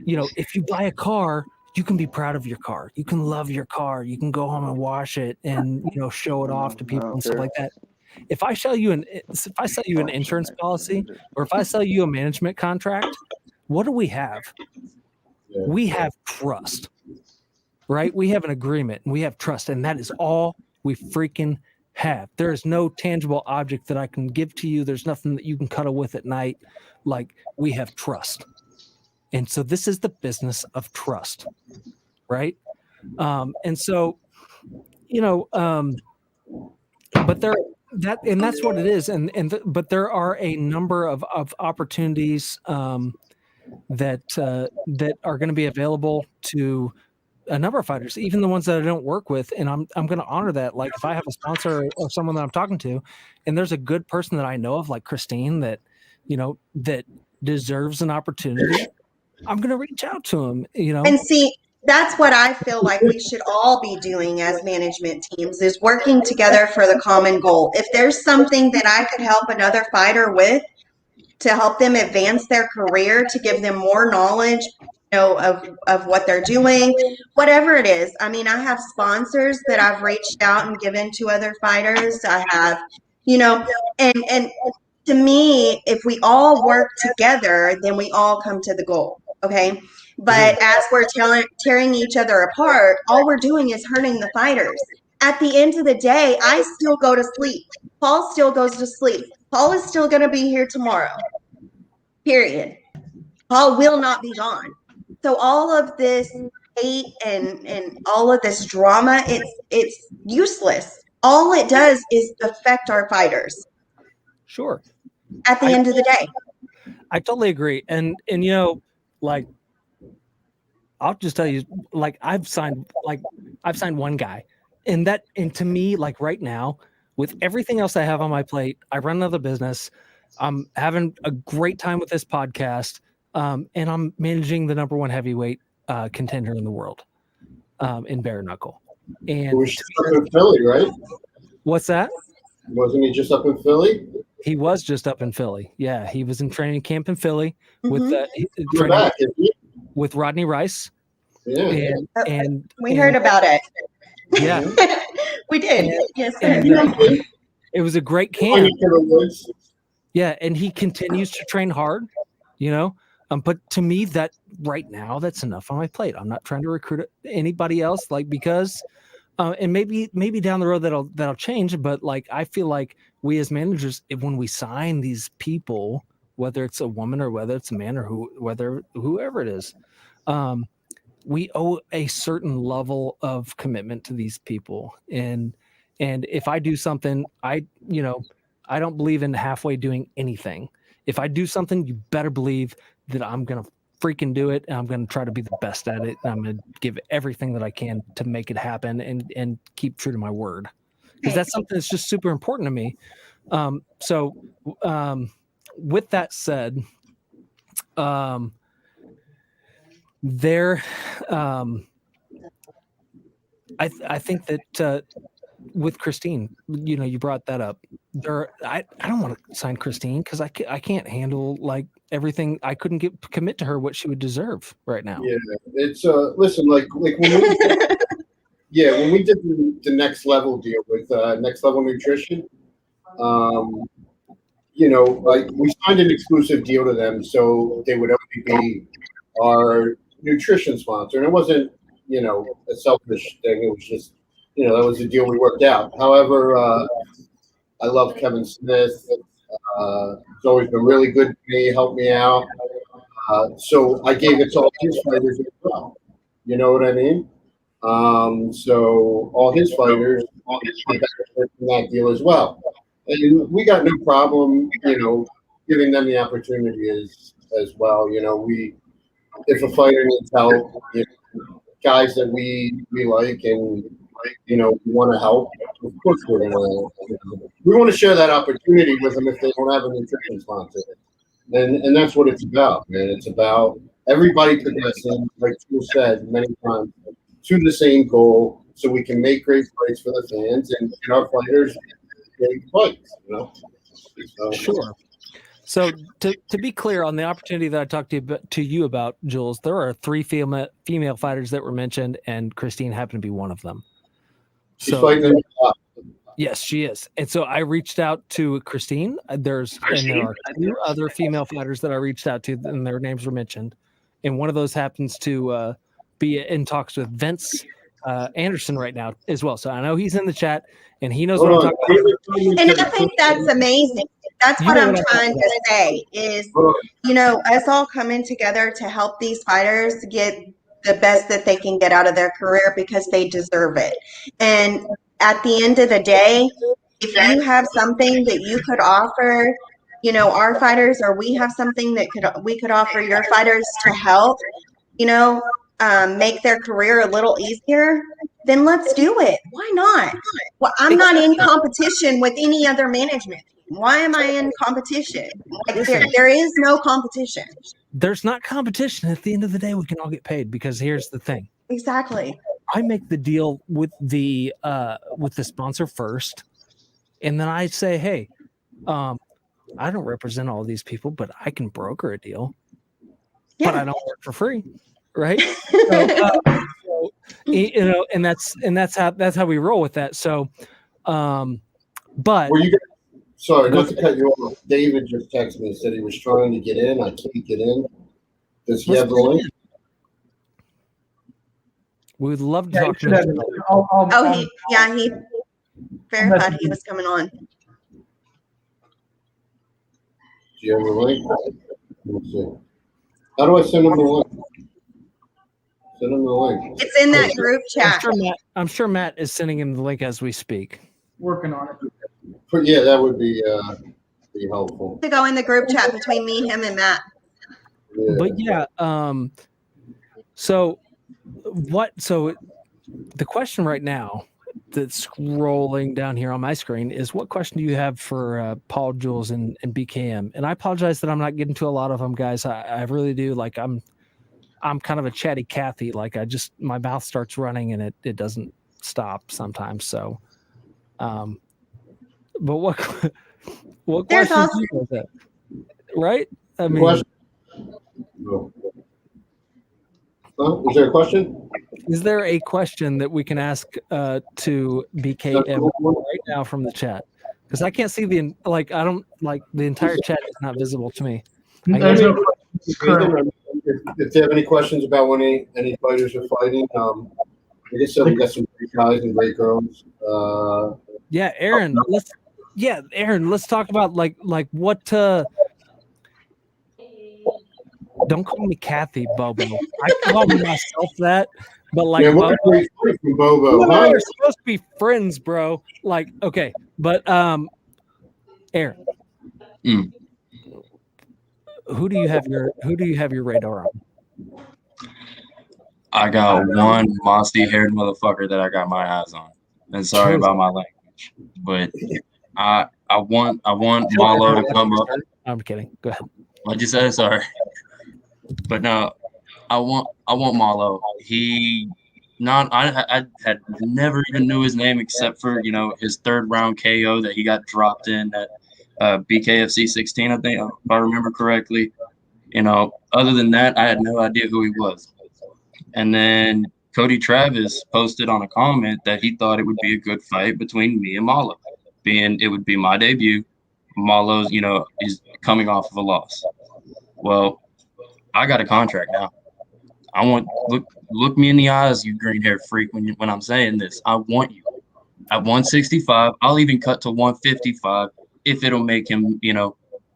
you know, if you buy a car, you can be proud of your car. You can love your car. You can go home and wash it and, you know, show it off to people and stuff like that. If I sell you an insurance policy, or if I sell you a management contract, what do we have? We have trust, right? We have an agreement, and we have trust, and that is all we freaking have. There is no tangible object that I can give to you. There's nothing that you can cuddle with at night. Like, we have trust. And so this is the business of trust, right? And so, you know, but that's what it is. But there are a number of opportunities that are going to be available to a number of fighters, even the ones that I don't work with. And I'm going to honor that. Like, if I have a sponsor or someone that I'm talking to, and there's a good person that I know of, like Christine, that, you know, that deserves an opportunity, I'm going to reach out to him, you know. And see, that's what I feel like we should all be doing as management teams, is working together for the common goal. If there's something that I could help another fighter with to help them advance their career, to give them more knowledge, you know, of what they're doing, whatever it is. I mean, I have sponsors that I've reached out and given to other fighters. I have, you know, and to me, if we all work together, then we all come to the goal. Okay. But as we're tearing each other apart, all we're doing is hurting the fighters. At the end of the day, I still go to sleep. Paul still goes to sleep. Paul is still going to be here tomorrow. period. Paul will not be gone. So all of this hate and all of this drama, it's useless. All it does is affect our fighters Sure. at the end of the day. I totally agree. And you know, like, I'll just tell you, like, I've signed one guy, and to me, like, right now, with everything else I have on my plate, I run another business. I'm having a great time with this podcast, and I'm managing the number one heavyweight contender in the world, in bare knuckle. And He was just up in Philly, right? what's that? Wasn't he just up in Philly? He was just up in Philly. Yeah, he was in training camp in Philly with We're back, isn't he? with Rodney Rice. Yeah. And We heard about it. Yeah. We did. Yes, sir. And, it was a great camp. Going to the woods. Yeah, and he continues to train hard, you know. But to me, that right now, that's enough on my plate. I'm not trying to recruit anybody else, like, because, and maybe down the road that'll change. But like, I feel like we as managers, when we sign these people, whether it's a woman or whether it's a man or whoever it is, we owe a certain level of commitment to these people. And if I do something, I don't believe in halfway doing anything. If I do something, you better believe that I'm going to freaking do it. And I'm going to try to be the best at it. And I'm going to give everything that I can to make it happen and keep true to my word. Because that's something that's just super important to me. So with that said, I think that with Christine, you know, you brought that up. I don't want to sign Christine because I can't handle like everything. I couldn't commit to her what she would deserve right now. Yeah, it's listen, like when we did the next level deal with Next Level Nutrition, you know, like we signed an exclusive deal to them, so they would only be our nutrition sponsor, and it wasn't, you know, a selfish thing. It was just, you know, that was the deal we worked out. However, I love Kevin Smith. He's always been really good to me, helped me out. So I gave it to all his fighters as well. You know what I mean? So all his fighters benefited from that deal as well. And we got no problem, you know, giving them the opportunity as well. You know, if a fighter needs help, you know, guys that we like and, you know, we want to help, of course we want to share that opportunity with them if they don't have a nutrition sponsor. And that's what it's about, man. It's about everybody progressing, like you said many times, to the same goal, so we can make great fights for the fans and our fighters great fights, you know? Sure. So to be clear on the opportunity that I talked to you about, Jewlz, there are 3 female fighters that were mentioned, and Christine happened to be one of them. She's fighting in the top. Yes, she is. And so I reached out to Christine. There are 2 other female fighters that I reached out to, and their names were mentioned. And one of those happens to be in talks with Vince Anderson right now as well. So I know he's in the chat, and he knows what I'm talking about. And I think that's amazing. That's what I'm trying to say is, you know, us all coming together to help these fighters get the best that they can get out of their career because they deserve it. And at the end of the day, if you have something that you could offer, you know, our fighters, or we have something that we could offer your fighters to help, you know, make their career a little easier, then let's do it. Why not? Well, I'm not in competition with any other management. Why am I in competition? Like there is no competition. There's not competition. At the end of the day, we can all get paid, because here's the thing. Exactly. I make the deal with the sponsor first, and then I say, hey, I don't represent all these people, but I can broker a deal. Yeah. But I don't work for free, right? So, you know, and that's how we roll with that. So, but Were you? Sorry, not to cut you off. David just texted me and said he was trying to get in. I can't get in. Does he have the link? We would love to talk to him. He verified he was coming on. Do you have the link? Let's see. How do I send them the link? Send them the link. It's in that group chat. I'm sure Matt is sending him the link as we speak. Working on it. But yeah, that would be helpful. To go in the group chat between me, him, and Matt. Yeah. But yeah, so the question right now that's scrolling down here on my screen is, what question do you have for Paul, Jewlz, and BKM? And I apologize that I'm not getting to a lot of them, guys. I really do. Like, I'm kind of a chatty Cathy. Like, my mouth starts running and it doesn't stop sometimes. So, but what There's question also- do you have? Right? I mean, Question? No. Huh? Is there a question? is there a question that we can ask to BKM right now from the chat? Because I can't see the entire chat is not visible to me. There's no questions currently. If they have any questions about when any fighters are fighting, like I said, we got some great guys and great girls. Yeah, Aaron. Let's talk about like what. Don't call me Cathy, Bobo. I call myself that, but like, Yeah, what a great fight from Bobo. you Huh? are supposed to be friends, bro. Like, okay, but Aaron, who do you have your radar on? I got one musty-haired motherfucker that I got my eyes on. And sorry about my language, but I want Malo to come up. I'm kidding. Go ahead. What'd you say? Sorry. But no, I want Malo. I had never even knew his name except for, his third round KO that he got dropped in at BKFC 16, I think, if I remember correctly. Other than that, I had no idea who he was. And then Cody Travis posted on a comment that he thought it would be a good fight between me and Malo, being it would be my debut. Malo's, is coming off of a loss. Well, I got a contract now. I want look me in the eyes, you green hair freak. When I'm saying this, I want you at 165. I'll even cut to 155 if it'll make him,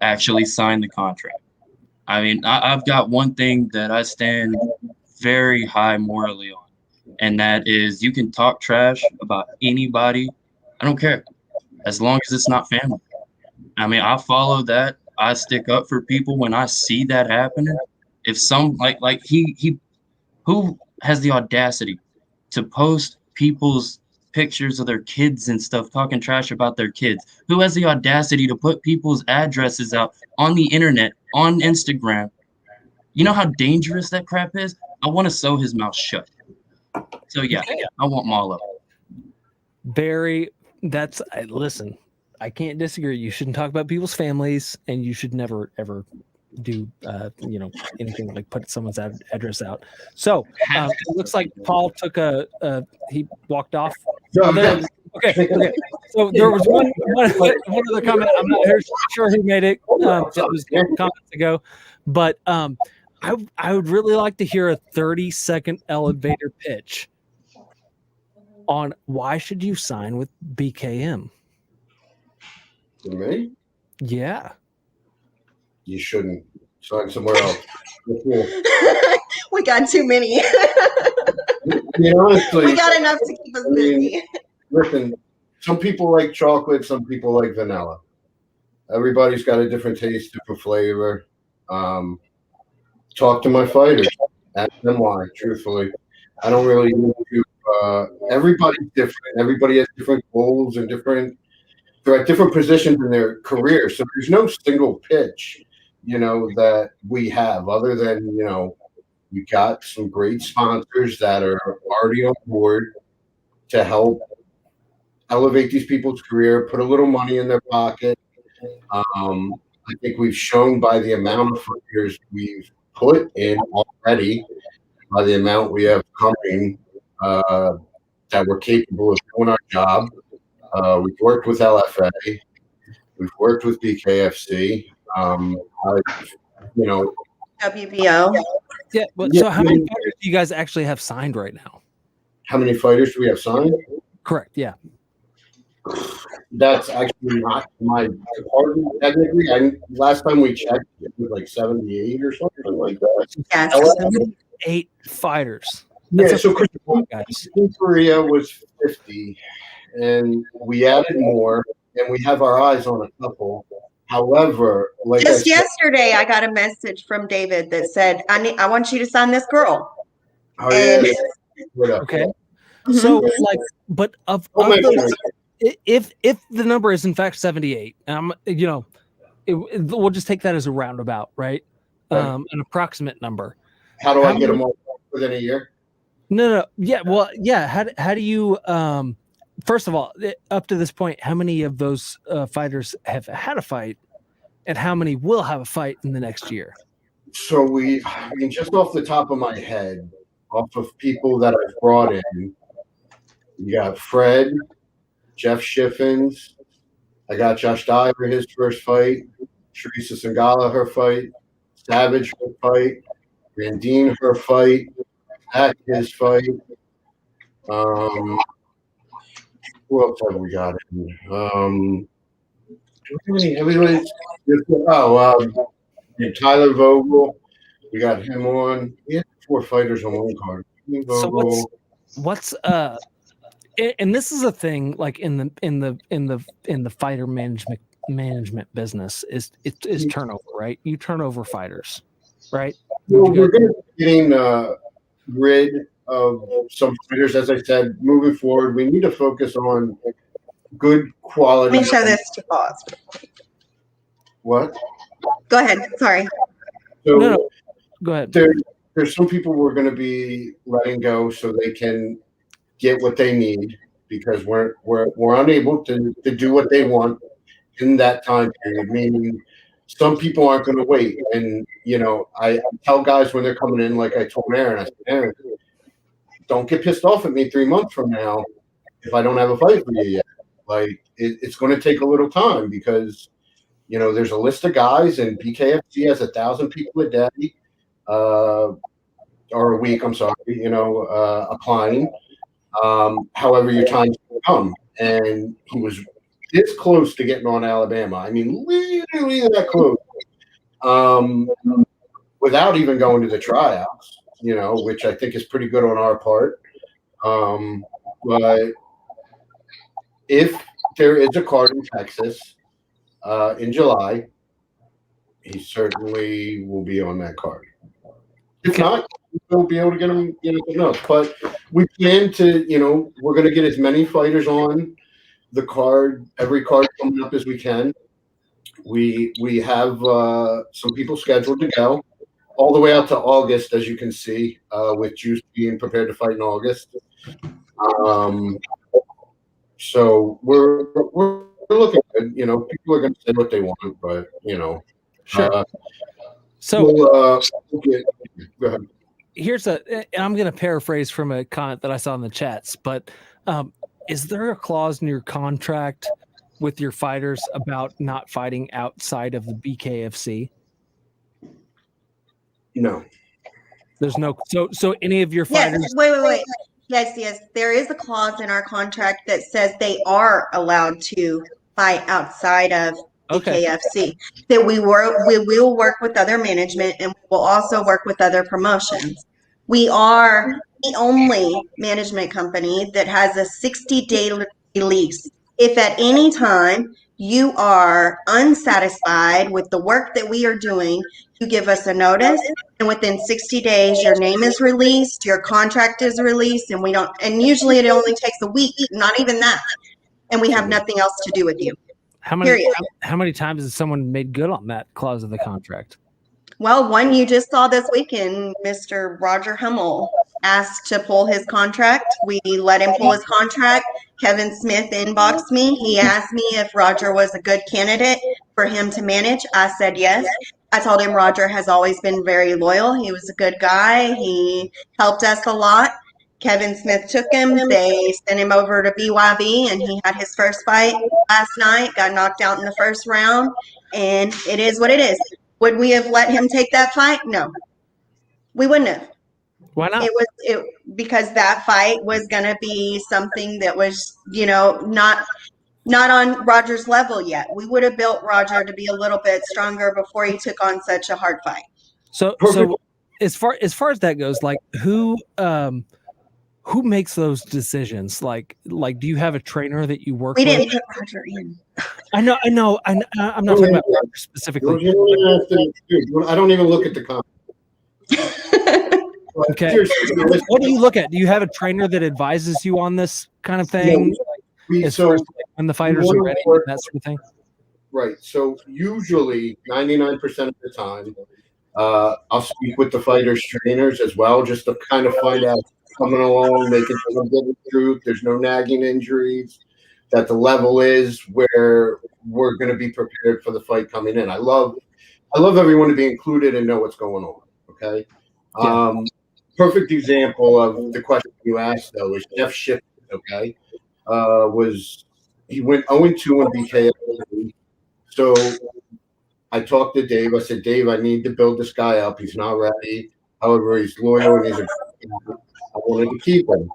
actually sign the contract. I mean, I've got one thing that I stand very high morally on, and that is you can talk trash about anybody. I don't care, as long as it's not family. I mean, I follow that. I stick up for people when I see that happening. If some like he who has the audacity to post people's pictures of their kids and stuff, talking trash about their kids? Who has the audacity to put people's addresses out on the internet, on Instagram? You know how dangerous that crap is? I want to sew his mouth shut. So yeah, I want Malo. Listen, I can't disagree. You shouldn't talk about people's families, and you should never ever do anything like put someone's address out. So it looks like Paul took he walked off. Okay. So there was one other comment. I'm not sure who made it. That was comments ago, but I would really like to hear a 30-second elevator pitch on why should you sign with BKM. For me? Yeah. You shouldn't. Sign somewhere else. We got too many. Honestly, We got enough to keep us busy. Listen, some people like chocolate, some people like vanilla. Everybody's got a different taste, different flavor. Talk to my fighters. Ask them why, truthfully. I don't really need to. Everybody's different. Everybody has different goals and they're at different positions in their career. So there's no single pitch, that we have other than, we got some great sponsors that are already on board to help elevate these people's career, put a little money in their pocket. I think we've shown by the amount of fighters we've put in already, by the amount we have coming, that we're capable of doing our job. We've worked with LFA. We've worked with BKFC. WBO. Yeah. So how many fighters do you guys actually have signed right now? How many fighters do we have signed? Correct. Yeah. that's actually not my department technically. Last time we checked, it was like 78 or something like that. Yes. However, 8 fighters. yeah, That's so a guys. in Korea was 50, and we added more, and we have our eyes on a couple. However, like Just I said, yesterday, I got a message from David that said, I want you to sign this girl. oh, yeah, And- whatever. Okay. Mhm. So like, but of Don't mention those, it. if the number is in fact 78, we'll just take that as a roundabout, right? Right. An approximate number. How do I How get many- them all within a year? No. Yeah. Well, yeah. How do you, first of all, up to this point, how many of those fighters have had a fight and how many will have a fight in the next year? So just off the top of my head, off of people that I've brought in, you got Fred, Jeff Shiffens. I got Josh Dyer, his first fight. Teresa Sangala, her fight. Savage, her fight. Randine, her fight. Zach, his fight. Who else have we got in? Do we have any heavyweights? Tyler Vogel. We got him on. We had 4 fighters on one card. So Vogel. what's and this is a thing like in the fighter management business is turnover, right? You turn over fighters, right? Well, we're going to be getting rid of some fighters, as I said. Moving forward, we need to focus on good quality. Let me show this to pause. What? Go ahead. Sorry. So No. Go ahead. there's some people we're going to be letting go so they can get what they need, because we're unable to do what they want in that time period. Meaning, some people aren't going to wait. And I tell guys when they're coming in, like I told Aaron, I said, Aaron, don't get pissed off at me 3 months from now if I don't have a fight for you yet. Like it's going to take a little time, because there's a list of guys, and BKFC has 1,000 people a day, or a week. I'm sorry, applying. However, your time's going to come, and he was this close to getting on Alabama. I mean, literally that close, without even going to the tryouts. Which I think is pretty good on our part. But if there is a card in Texas in July, he certainly will be on that card. If not, we'll be able to get him, else. But we plan to, we're going to get as many fighters on the card, every card coming up as we can. We have some people scheduled to go all the way out to August, as you can see, with Juice being prepared to fight in August. So we're looking good. People are going to say what they want, but Sure. So okay. Go ahead. And I'm going to paraphrase from a comment that I saw in the chats, but is there a clause in your contract with your fighters about not fighting outside of the BKFC? No. There's no. So any of your Yes. fighters? Wait. Yes. There is a clause in our contract that says they are allowed to fight outside of Okay. BKFC. That we will work with other management, and we will also work with other promotions. We are the only management company that has a 60-day release. If at any time you are unsatisfied with the work that we are doing, you give us a notice, and within 60 days your name is released, your contract is released, and usually it only takes a week, not even that, and we have nothing else to do with you. How many? Period. How many times has someone made good on that clause of the contract? Well, one you just saw this weekend, Mr. Roger Hummel asked to pull his contract. We let him pull his contract. Kevin Smith inboxed me. He asked me if Roger was a good candidate for him to manage. I said yes. I told him Roger has always been very loyal. He was a good guy. He helped us a lot. Kevin Smith took him. They sent him over to BYB, and he had his first fight last night, got knocked out in the first round, and it is what it is. Would we have let him take that fight? No, we wouldn't have. Why not? Because that fight was going to be something that was, not not on Roger's level yet. We would have built Roger to be a little bit stronger before he took on such a hard fight. So as far as that goes, like who makes those decisions? Like do you have a trainer that you work We with? didn't put Roger in. I know. I'm not talking about Roger specifically. I don't even look at the comments. Okay. What do you look at? Do you have a trainer that advises you on this kind of thing? As far as when the fighters are ready, that sort of thing? Right. So usually 99% of the time, I'll speak with the fighters' trainers as well, just to kind of find out coming along, making sure I'm getting the truth. There's no nagging injuries, that the level is where we're going to be prepared for the fight coming in. I love everyone to be included and know what's going on. Okay. Yeah. Perfect example of the question you asked though is Jeff Shipp. Okay. He went 0-2 in BKFC. So I talked to Dave. I said, Dave, I need to build this guy up. He's not ready. However, he's loyal and I wanted to keep him.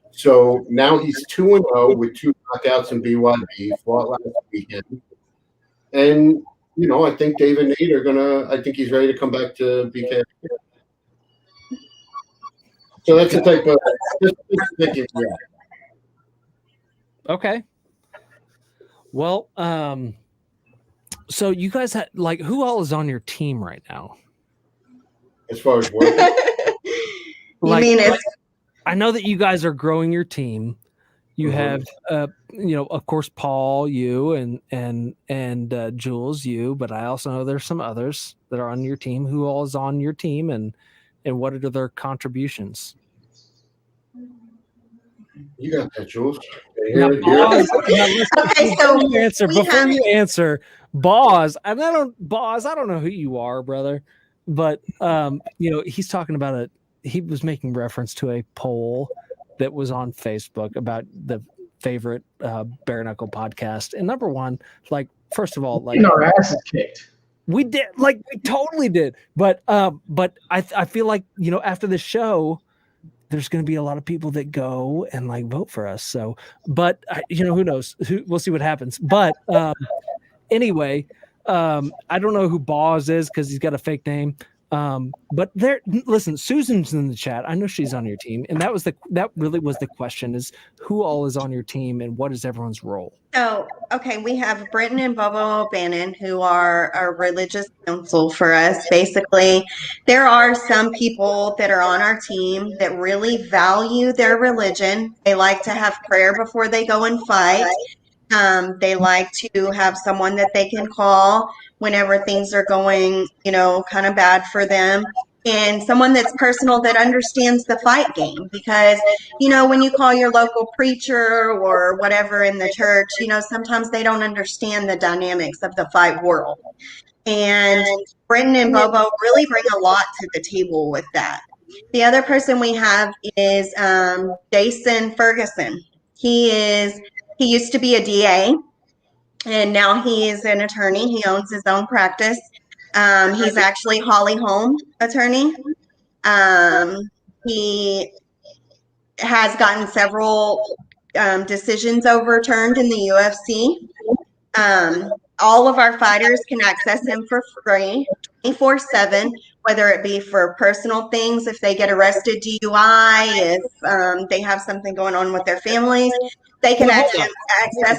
So now he's 2-0 with 2 knockouts in BYB. Fought last weekend. And, I think Dave and Nate I think he's ready to come back to BKFC. So that's the type of thinking. Yeah. Okay. Well, so you guys had who all is on your team right now? As far as work, I know that you guys are growing your team. You have, of course, Paul, you, and Jewlz, you. But I also know there's some others that are on your team. Who all is on your team, and what are their contributions? You got that, Jewlz. Before you answer, Boz, I don't know who you are, brother, but he's talking about he was making reference to a poll that was on Facebook about the favorite bare knuckle podcast. And number one, first of all, our asses kicked. We did, we totally did. But I feel like, after the show, there's going to be a lot of people that go and vote for us. So, but who knows? We'll see what happens. But anyway, I don't know who Boz is because he's got a fake name. But listen, Susan's in the chat. I know she's on your team, and that really was the question: is who all is on your team, and what is everyone's role? So, okay, we have Britton and Bobo O'Bannon, who are our religious counsel for us. Basically, there are some people that are on our team that really value their religion. They like to have prayer before they go and fight. They like to have someone that they can call whenever things are going, kind of bad for them. And someone that's personal, that understands the fight game. Because, when you call your local preacher or whatever in the church, sometimes they don't understand the dynamics of the fight world. And Brendan and Bobo really bring a lot to the table with that. The other person we have is Jason Ferguson. He used to be a DA, and now he is an attorney. He owns his own practice. He's actually Holly Holm attorney. He has gotten several decisions overturned in the UFC. All of our fighters can access him for free, 24/7, whether it be for personal things, if they get arrested, DUI, if they have something going on with their families, they can access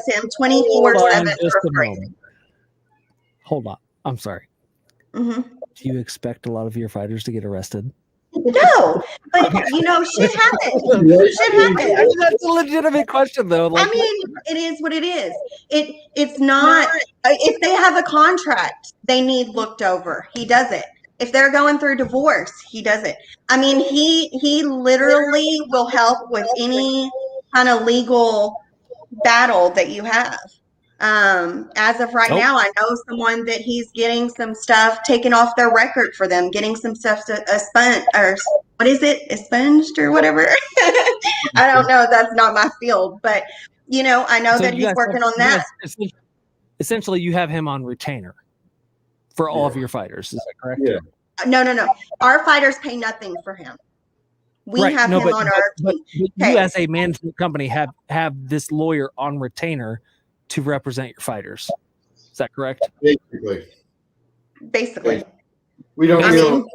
him 24/7 for free. Hold on. I'm sorry. Mm-hmm. Do you expect a lot of your fighters to get arrested? No, but shit happens. Shit happens. That's a legitimate question, though. It is what it is. It's not. If they have a contract, they need looked over. He does it. If they're going through divorce, he does it. He literally will help with any kind of legal battle that you have. As of right now, I know someone that he's getting some stuff taken off their record for them, getting some stuff expunged or whatever. I don't know. That's not my field, but I know that he's working on that. Essentially, you have him on retainer for all of your fighters. Is that correct? Yeah. No. Our fighters pay nothing for him. We have him on our team. You as a management company have this lawyer on retainer to represent your fighters. Is that correct? Basically. We don't. I mean,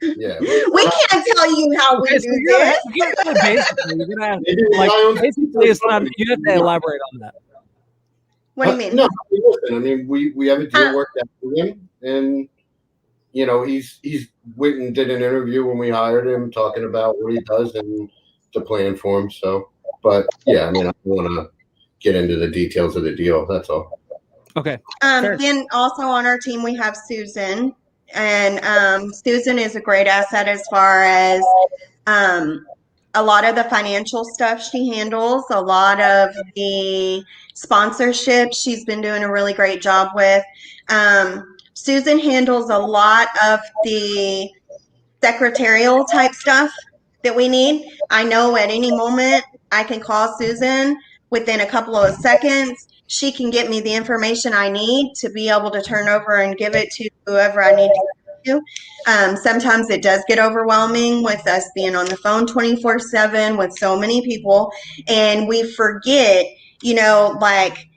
yeah. we can't tell you how we Okay, so do you're this. gonna basically, you're gonna have, Maybe like, Lions- basically, it's not. You have to elaborate on that. What do you mean? No, listen. I mean, we have a deal worked out with him, and he's went and did an interview when we hired him, talking about what he does and the plan for him. So, but yeah, I mean, I don't want to get into the details of the deal. That's all. Okay. Fair. Then also on our team we have Susan, and Susan is a great asset as far as a lot of the financial stuff she handles, a lot of the sponsorships she's been doing a really great job with. Susan handles a lot of the secretarial type stuff that we need. I know at any moment I can call Susan within a couple of seconds. She can get me the information I need to be able to turn over and give it to whoever I need to. Sometimes it does get overwhelming with us being on the phone 24/7 with so many people, and we forget, like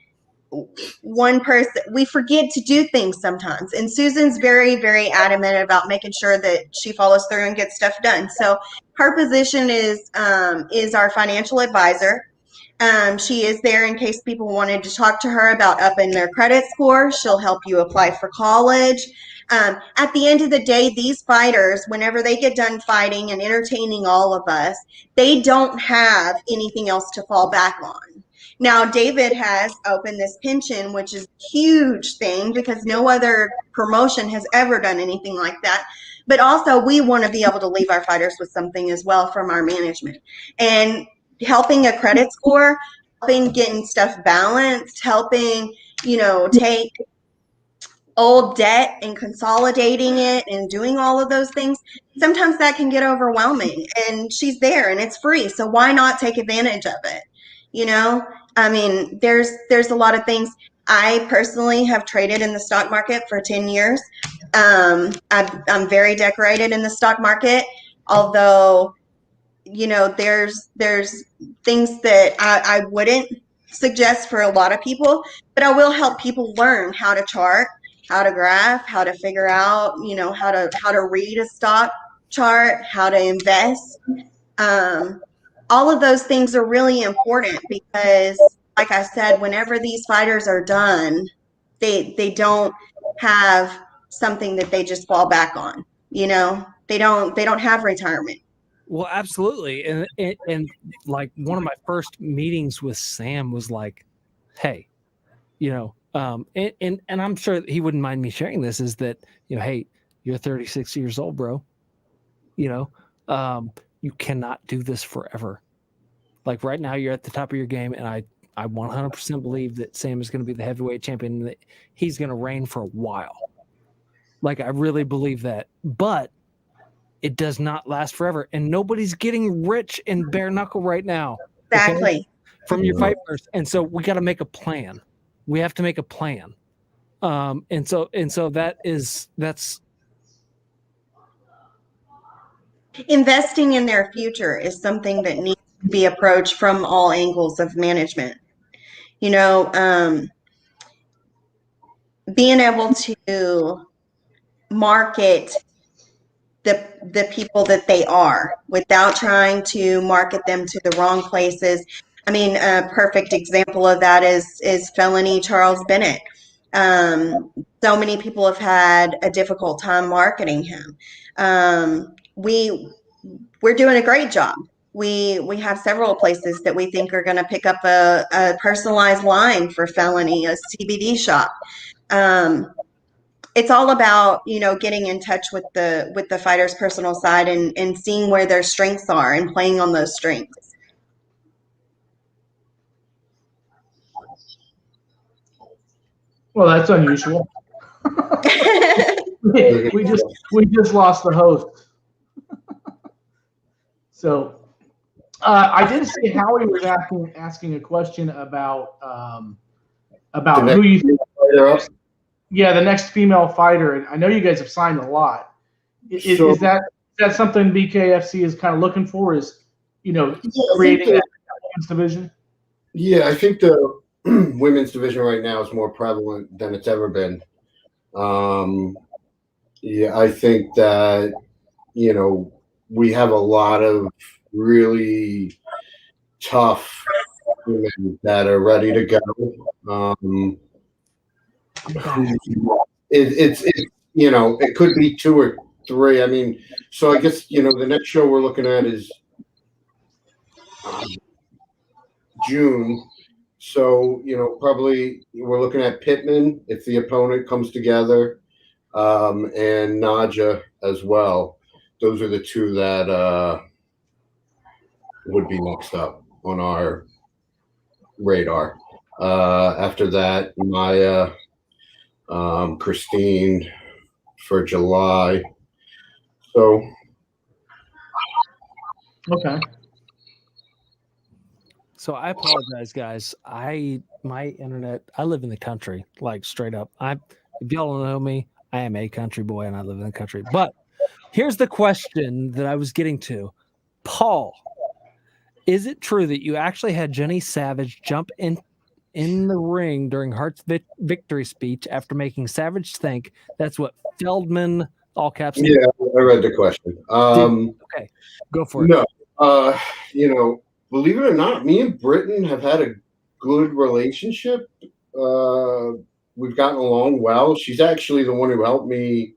one person, we forget to do things sometimes. And Susan's very, very adamant about making sure that she follows through and gets stuff done. So her position is our financial advisor. She is there in case people wanted to talk to her about upping their credit score. She'll help you apply for college. At the end of the day, these fighters, whenever they get done fighting and entertaining all of us, they don't have anything else to fall back on. Now, David has opened this pension, which is a huge thing because no other promotion has ever done anything like that. But also, we want to be able to leave our fighters with something as well from our management. And helping a credit score, helping getting stuff balanced, helping, take old debt and consolidating it and doing all of those things. Sometimes that can get overwhelming, and she's there and it's free. So why not take advantage of it? I mean, there's a lot of things. I personally have traded in the stock market for 10 years. I'm very decorated in the stock market, although there's things that I wouldn't suggest for a lot of people, but I will help people learn how to chart, how to graph, how to figure out, how to read a stock chart, how to invest. All of those things are really important because, like I said, whenever these fighters are done, they don't have something that they just fall back on. They don't have retirement. Well, absolutely. And like one of my first meetings with Sam was like, hey, and I'm sure he wouldn't mind me sharing this, is that, hey, you're 36 years old, bro. You cannot do this forever. Like right now you're at the top of your game, and I 100% believe that Sam is going to be the heavyweight champion, and that he's going to reign for a while. Like I really believe that, but it does not last forever, and nobody's getting rich in bare knuckle right now. Exactly. Okay? From your fight first. And so we got to make a plan. We have to make a plan. And so that's investing in their future is something that needs to be approached from all angles of management. Being able to market the people that they are without trying to market them to the wrong places. I mean, a perfect example of that is felony Charles Bennett. So many people have had a difficult time marketing him. We're doing a great job. We have several places that we think are going to pick up a personalized line for felony, a CBD shop. It's all about, getting in touch with the fighter's personal side and seeing where their strengths are and playing on those strengths. Well, that's unusual. we just lost the host. So I did see Howie was asking a question about who you think. Yeah, the next female fighter, and I know you guys have signed a lot. Is that something BKFC is kind of looking for? Is creating that women's division? Yeah, I think the women's division right now is more prevalent than it's ever been. Yeah, I think that, you know, we have a lot of really tough women that are ready to go. It's you know, it could be 2 or 3. I mean, so I guess, you know, the next show we're looking at is June. So, you know, probably we're looking at Pittman if the opponent comes together, and Naja as well. Those are the 2 that would be next up on our radar. After that, Maya, Christine for July. So, Okay. So I apologize, guys. My internet. I live in the country, like straight up. If y'all don't know me, I am a country boy, and I live in the country. But here's the question that I was getting to, Paul. Is it true that you actually had Jenny Savage jump in the ring during Hart's victory speech after making Savage think that's what Feldman, all caps? Yeah, I read the question. Okay, go for it. No, you know, believe it or not, me and Britton have had a good relationship. We've gotten along well. She's actually the one who helped me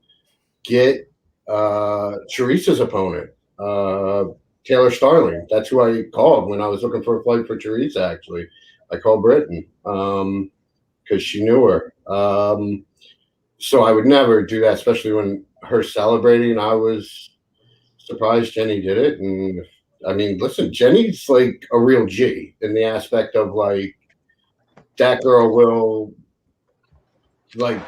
get Teresa's opponent, Taylor Starling. That's who I called when I was looking for a fight for Teresa, actually. I called Britton because she knew her. So I would never do that, especially when her celebrating. I was surprised Jenny did it. And I mean, listen, Jenny's like a real G in the aspect of like that girl will like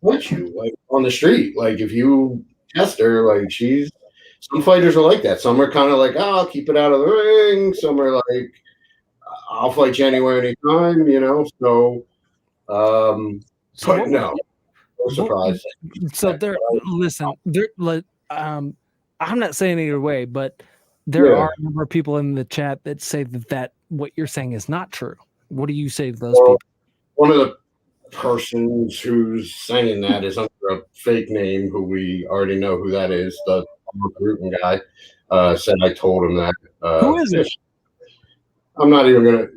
punch you like on the street. Like if you test her, like some fighters are like that. Some are kind of like, oh, I'll keep it out of the ring. Some are like, I'll fight you anywhere, anytime, you know. So, but no surprise. So I'm not saying either way, but there are a number of people in the chat that say that what you're saying is not true. What do you say to those people? One of the persons who's saying that is under a fake name, who we already know who that is, the recruiting guy, said I told him that. Who is it? I'm not even gonna.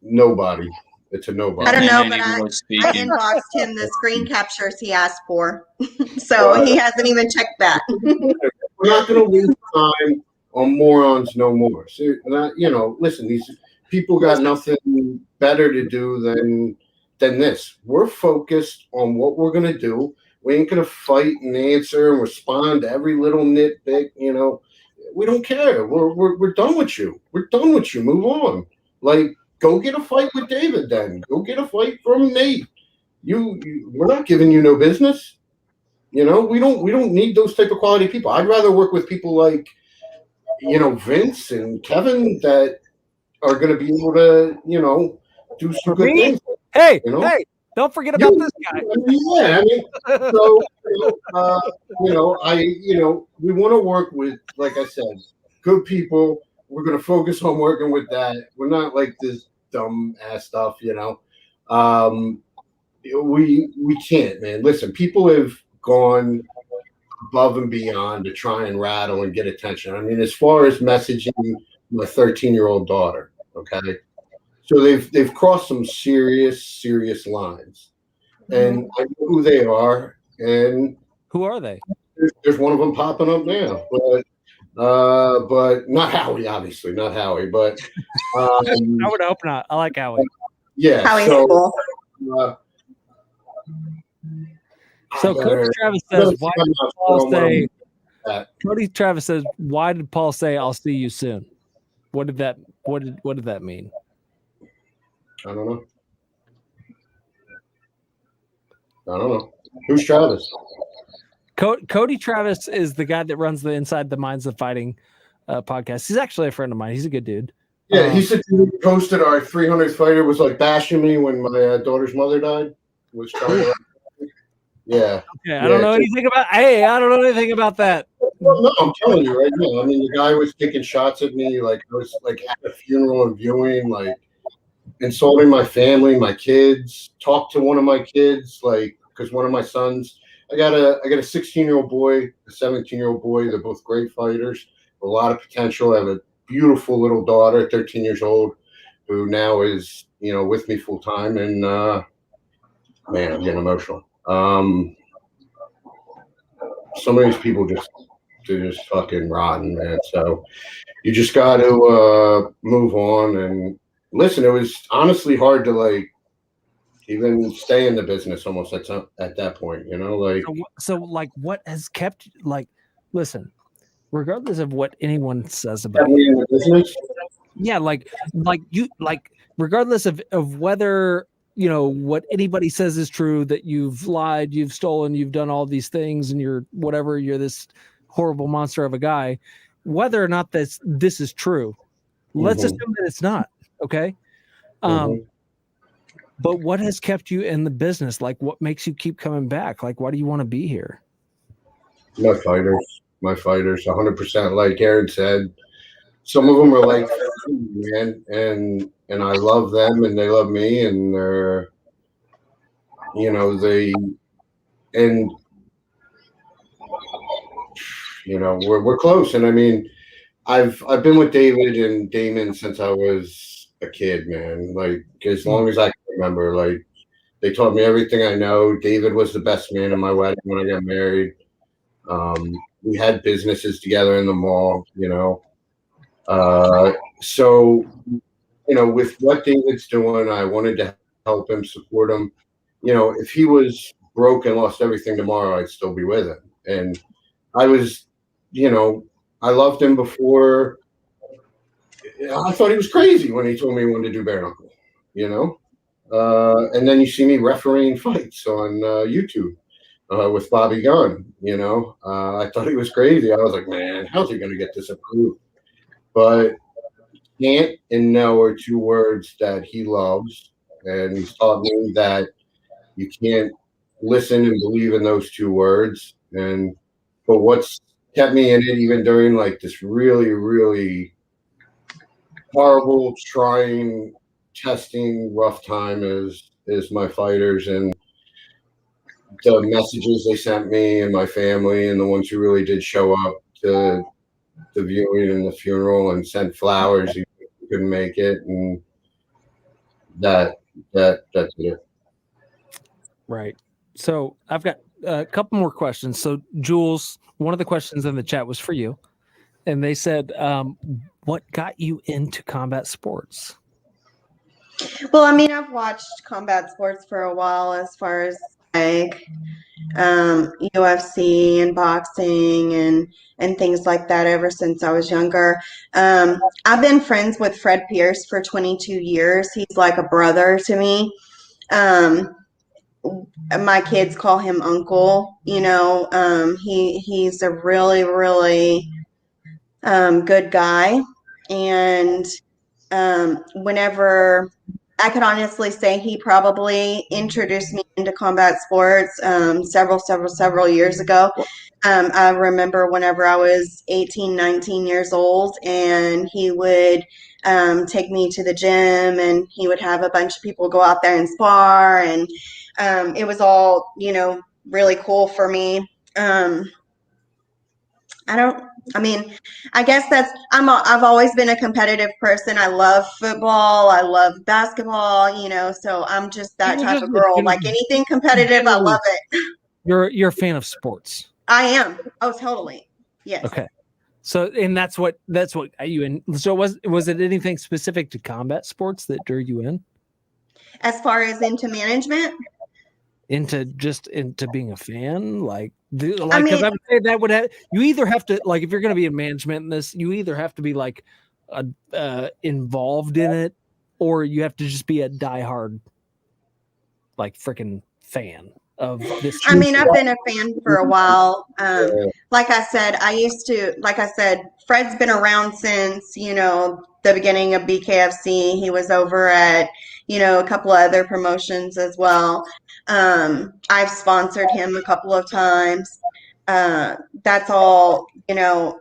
Nobody. It's a nobody. I don't know, but I inboxed him the screen captures he asked for, so he hasn't even checked that. We're not gonna waste time on morons no more. So, you know, listen, these people got nothing better to do than this. We're focused on what we're gonna do. We ain't gonna fight and answer and respond to every little nitpick. You know, we don't care. We're done with you. We're done with you. Move on. Like, go get a fight with David. Then go get a fight from Nate. We're not giving you no business. You know, we don't need those type of quality people. I'd rather work with people like, you know, Vince and Kevin that are going to be able to, you know, do some good things. Hey, you know? Hey, don't forget about this guy. Yeah, I mean, so we want to work with, like I said, good people. We're going to focus on working with that. We're not like this dumb ass stuff, you know. We can't, man. Listen, people have gone above and beyond to try and rattle and get attention. I mean, as far as messaging my 13-year-old daughter, okay. So they've crossed some serious lines, and I know who they are. And who are they? There's one of them popping up now, but not Howie, obviously, not Howie. But I would hope not. I like Howie. Yeah. Howie's cool. So Cody Travis says, "Why did Paul say?" Cody Travis says, "Why did Paul say I'll see you soon?" What did that mean? I don't know. Who's Travis? Cody Travis is the guy that runs the Inside the Minds of Fighting podcast. He's actually a friend of mine. He's a good dude. Yeah, he said he posted our 300th fighter was like bashing me when my daughter's mother died. Was trying to, yeah. Okay, I don't know anything about. Hey, I don't know anything about that. Well, no, I'm telling you right now. I mean, the guy was taking shots at me like I was like at a funeral and viewing. Like, insulting my family, my kids, talk to one of my kids, like, because one of my sons, I got a 16-year-old boy, a 17-year-old boy. They're both great fighters, a lot of potential. I have a beautiful little daughter, 13 years old, who now is, with me full time. And man, I'm getting emotional. Some of these people they're just fucking rotten, man. So you just got to move on. And listen, it was honestly hard to like even stay in the business almost at that point, like. So like, what has kept like? Listen, regardless of what anyone says about me in the business. Yeah, like regardless of whether what anybody says is true, that you've lied, you've stolen, you've done all these things, and you're this horrible monster of a guy, whether or not this is true, let's assume that it's not, okay? But what has kept you in the business? Like, what makes you keep coming back? Like, why do you want to be here? My fighters, 100%. Like Aaron said, some of them are like, man, and I love them, and they love me, and they're, we're close. And I mean, I've been with David and Damon since I was a kid, man. Like, as long as I can remember. Like, they taught me everything I know. David was the best man at my wedding when I got married. We had businesses together in the mall, so, with what David's doing, I wanted to help him, support him. If he was broke and lost everything tomorrow, I'd still be with him. And I was, I loved him before. I thought he was crazy when he told me he wanted to do bare knuckle, and then you see me refereeing fights on YouTube with Bobby Gunn. I thought he was crazy. I was like, man, how's he going to get this approved? But can't and no are two words that he loves, and he's taught me that you can't listen and believe in those two words. But what's kept me in it, even during like this really, really horrible, trying, testing, rough time, is my fighters and the messages they sent me and my family, and the ones who really did show up to the viewing and the funeral and sent flowers. He couldn't make it, and that's it. Right. So I've got a couple more questions. So Jewlz, one of the questions in the chat was for you, and they said, "What got you into combat sports?" Well, I mean, I've watched combat sports for a while, as far as like UFC and boxing and things like that ever since I was younger. I've been friends with Fred Pierce for 22 years. He's like a brother to me. My kids call him Uncle. He's a really, really good guy. And whenever I could honestly say he probably introduced me into combat sports several years ago. I remember whenever I was 18, 19 years old, and he would take me to the gym, and he would have a bunch of people go out there and spar, and it was all, really cool for me. I guess I've always been a competitive person. I love football. I love basketball, so I'm just that type of girl. Like anything competitive, I love it. You're a fan of sports. I am. Oh, totally. Yes. Okay. So, and that's what you in. So was it anything specific to combat sports that drew you in? As far as into management? Into being a fan, because I would say that would have, you either have to, like, if you're going to be in management in this, you either have to be like involved in it, or you have to just be a diehard like freaking fan of this. I mean, I've been a fan for a while. Like I said, Fred's been around since, the beginning of BKFC. He was over at, a couple of other promotions as well. I've sponsored him a couple of times. That's all, kind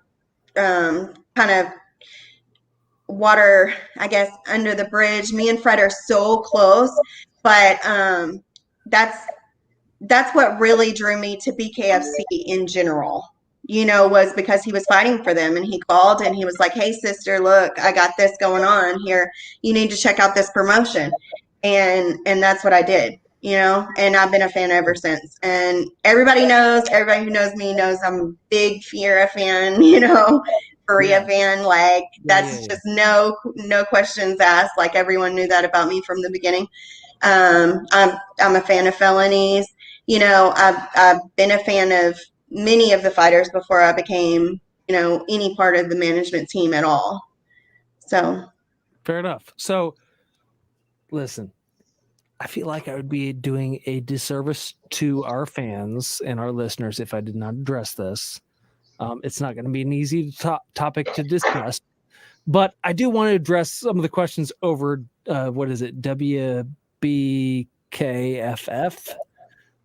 of water, I guess, under the bridge. Me and Fred are so close, but that's what really drew me to BKFC in general, was because he was fighting for them, and he called and he was like, "Hey sister, look, I got this going on here. You need to check out this promotion." And that's what I did, and I've been a fan ever since. And everybody who knows me knows I'm a big Fiera fan, Faria fan. Like, that's just no questions asked. Like, everyone knew that about me from the beginning. I'm a fan of Felonies. I've been a fan of many of the fighters before I became, any part of the management team at all. So fair enough. So listen, I feel like I would be doing a disservice to our fans and our listeners if I did not address this. It's not going to be an easy topic to discuss, but I do want to address some of the questions over, WBKFF,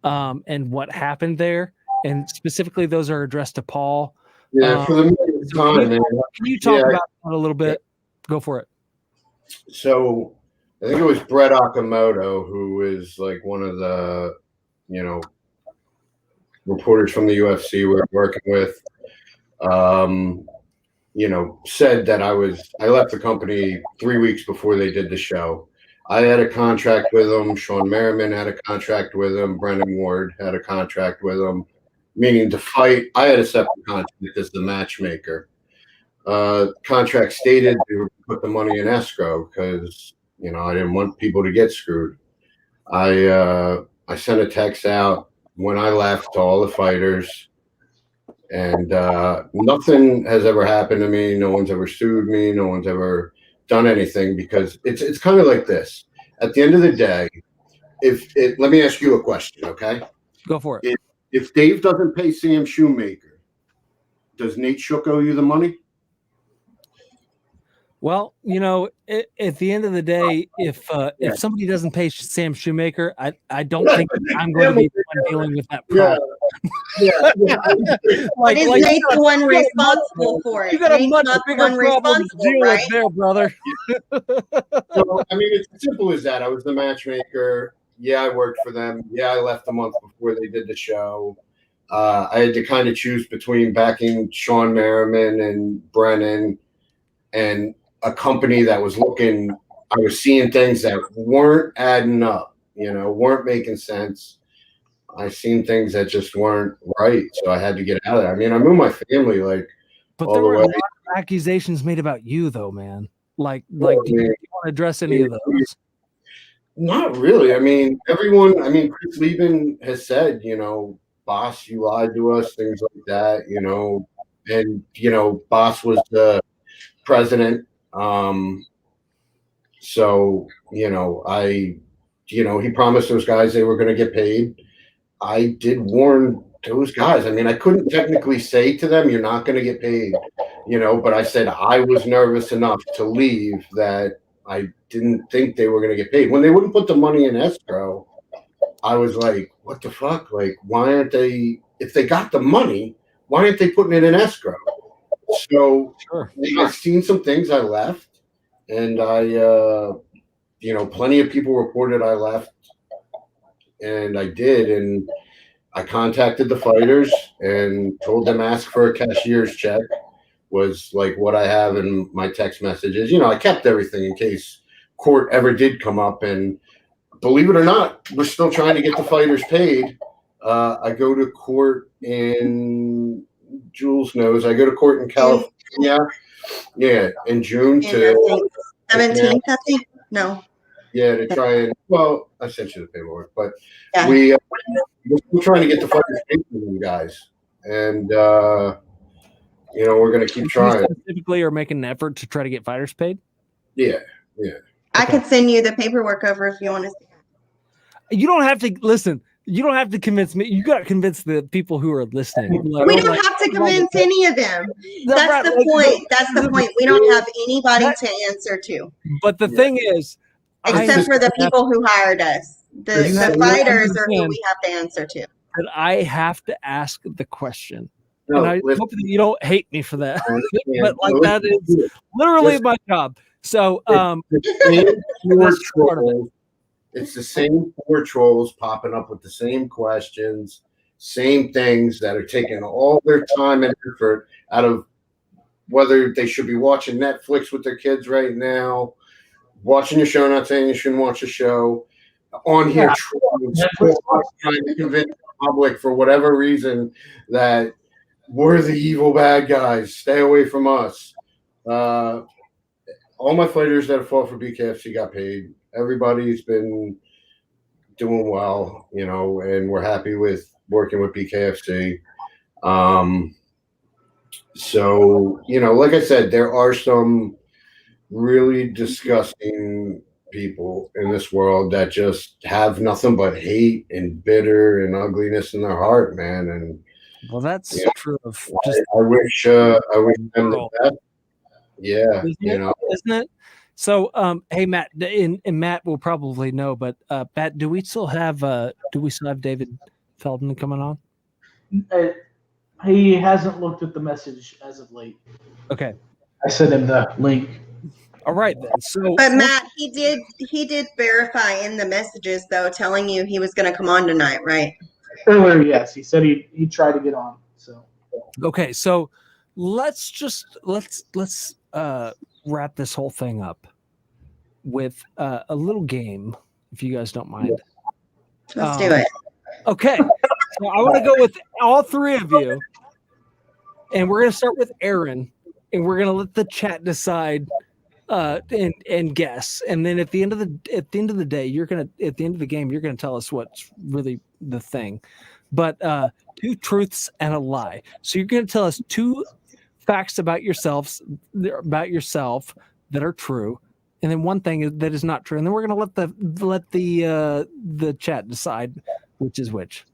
and what happened there. And specifically, those are addressed to Paul. Yeah, for the time, man. Can you talk about that a little bit? Go for it. So I think it was Brett Okamoto, who is like one of the, reporters from the UFC we were working with, said that I left the company 3 weeks before they did the show. I had a contract with them. Sean Merriman had a contract with them. Brendan Ward had a contract with them, meaning to fight. I had a separate contract as the matchmaker. Contract stated they would put the money in escrow because, I didn't want people to get screwed. I sent a text out when I left to all the fighters, and nothing has ever happened to me. No one's ever sued me. No one's ever done anything, because it's kind of like this. At the end of the day, let me ask you a question, okay? Go for it. If Dave doesn't pay Sam Shoemaker, does Nate Shook owe you the money? Well, at the end of the day, if somebody doesn't pay Sam Shoemaker, I don't think I'm going to be the one dealing with that problem. But is Nate the one responsible for it? You got a Nate's much not the bigger one problem to deal right? with there, brother. So, it's as simple as that. I was the matchmaker. Yeah, I worked for them. Yeah, I left a month before they did the show. I had to kind of choose between backing Sean Merriman and Brennan and a company that was I was seeing things that weren't adding up, weren't making sense. I seen things that just weren't right. So I had to get out of there. I moved my family but all there the were way. a lot of accusations made about you, though, man. Do you want to address any of those? Not really. Everyone, Chris Lieben has said, boss, you lied to us, things like that, and, boss was the president. So, he promised those guys they were going to get paid. I did warn those guys. I couldn't technically say to them, you're not going to get paid, but I said I was nervous enough to leave that I didn't think they were going to get paid. When they wouldn't put the money in escrow, I was like, what the fuck? Like, why aren't they, if they got the money, why aren't they putting it in escrow? So I've seen some things. I left, and plenty of people reported I left, and I did. And I contacted the fighters and told them ask for a cashier's check was like what I have in my text messages. I kept everything in case court ever did come up. And believe it or not, we're still trying to get the fighters paid. I go to court in Jewlz knows. I go to court in California. Yeah, in June to 17th, I think. No. Yeah, to try and I sent you the paperwork, but we're trying to get the fighters paid from you guys, and we're going to keep trying. Specifically, are making an effort to try to get fighters paid. Yeah. I could send you the paperwork over if you want to see. You don't have to listen. You don't have to convince me. You got to convince the people who are listening. We don't have to convince any of them. That's the point. That's the point. We don't have anybody to answer to. But the thing is, except for the people who hired us, the fighters are who we have to answer to. But I have to ask the question: and I hope that you don't hate me for that. But like that is literally my job. So it's the same four trolls popping up with the same questions, same things that are taking all their time and effort out of whether they should be watching Netflix with their kids right now, watching your show, not saying you shouldn't watch a show, on here trying to convince the public for whatever reason that we're the evil bad guys. Stay away from us. All my fighters that have fought for BKFC got paid. Everybody's been doing well, and we're happy with working with BKFC. So, like I said, there are some really disgusting people in this world that just have nothing but hate and bitter and ugliness in their heart, man. And well, that's true. I wish them the best. Yeah, isn't it? So, hey, Matt, and Matt will probably know, but Matt, do we still have David Feldman coming on? He hasn't looked at the message as of late. Okay, I sent him the link. All right then. So, but Matt, he did verify in the messages though, telling you he was going to come on tonight, right? Earlier, yes, he said he tried to get on. So okay, so let's wrap this whole thing up with a little game, if you guys don't mind. Let's do it. Okay, so I want to go with all three of you, and we're going to start with Aaron, and we're going to let the chat decide and guess, and then at the end of the day, at the end of the game, you're going to tell us what's really the thing. But 2 truths and a lie. So you're going to tell us 2 facts about yourself that are true, and then 1 thing that is not true, and then we're going to let the chat decide which is which.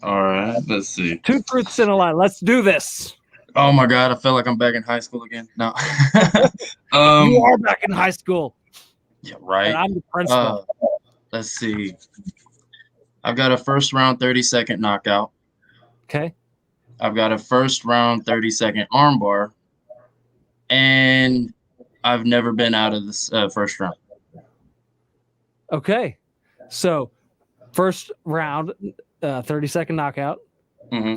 All right, let's see. 2 truths and a lie. Let's do this. Oh my God, I feel like I'm back in high school again. No, you are back in high school. Yeah, right. And I'm the principal. Let's see. I've got a first round 30-second knockout. Okay. I've got a first round 30-second armbar, and I've never been out of this first round. Okay, so first round 30-second knockout,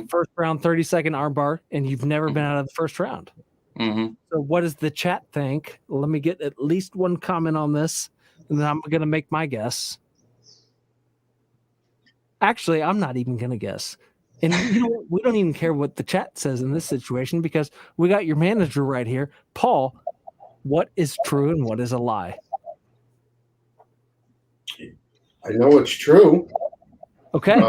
first round 30-second armbar, and you've never been out of the first round. So what does the chat think? Let me get at least 1 comment on this, and then I'm going to make my guess. Actually, I'm not even going to guess. And you know what? We don't even care what the chat says in this situation because we got your manager right here. Paul, what is true and what is a lie? I know it's true. Okay.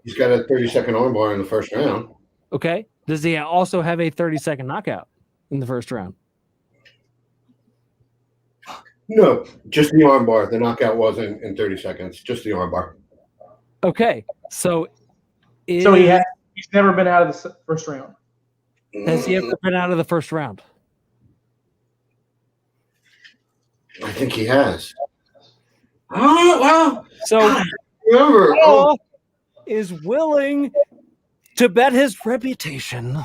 He's got a 30-second armbar in the first round. Okay. Does he also have a 30-second knockout in the first round? No, just the armbar. The knockout wasn't in 30 seconds. Just the armbar. Okay. So he's never been out of the first round. Has he ever been out of the first round? I think he has. Oh, wow. So Paul is willing to bet his reputation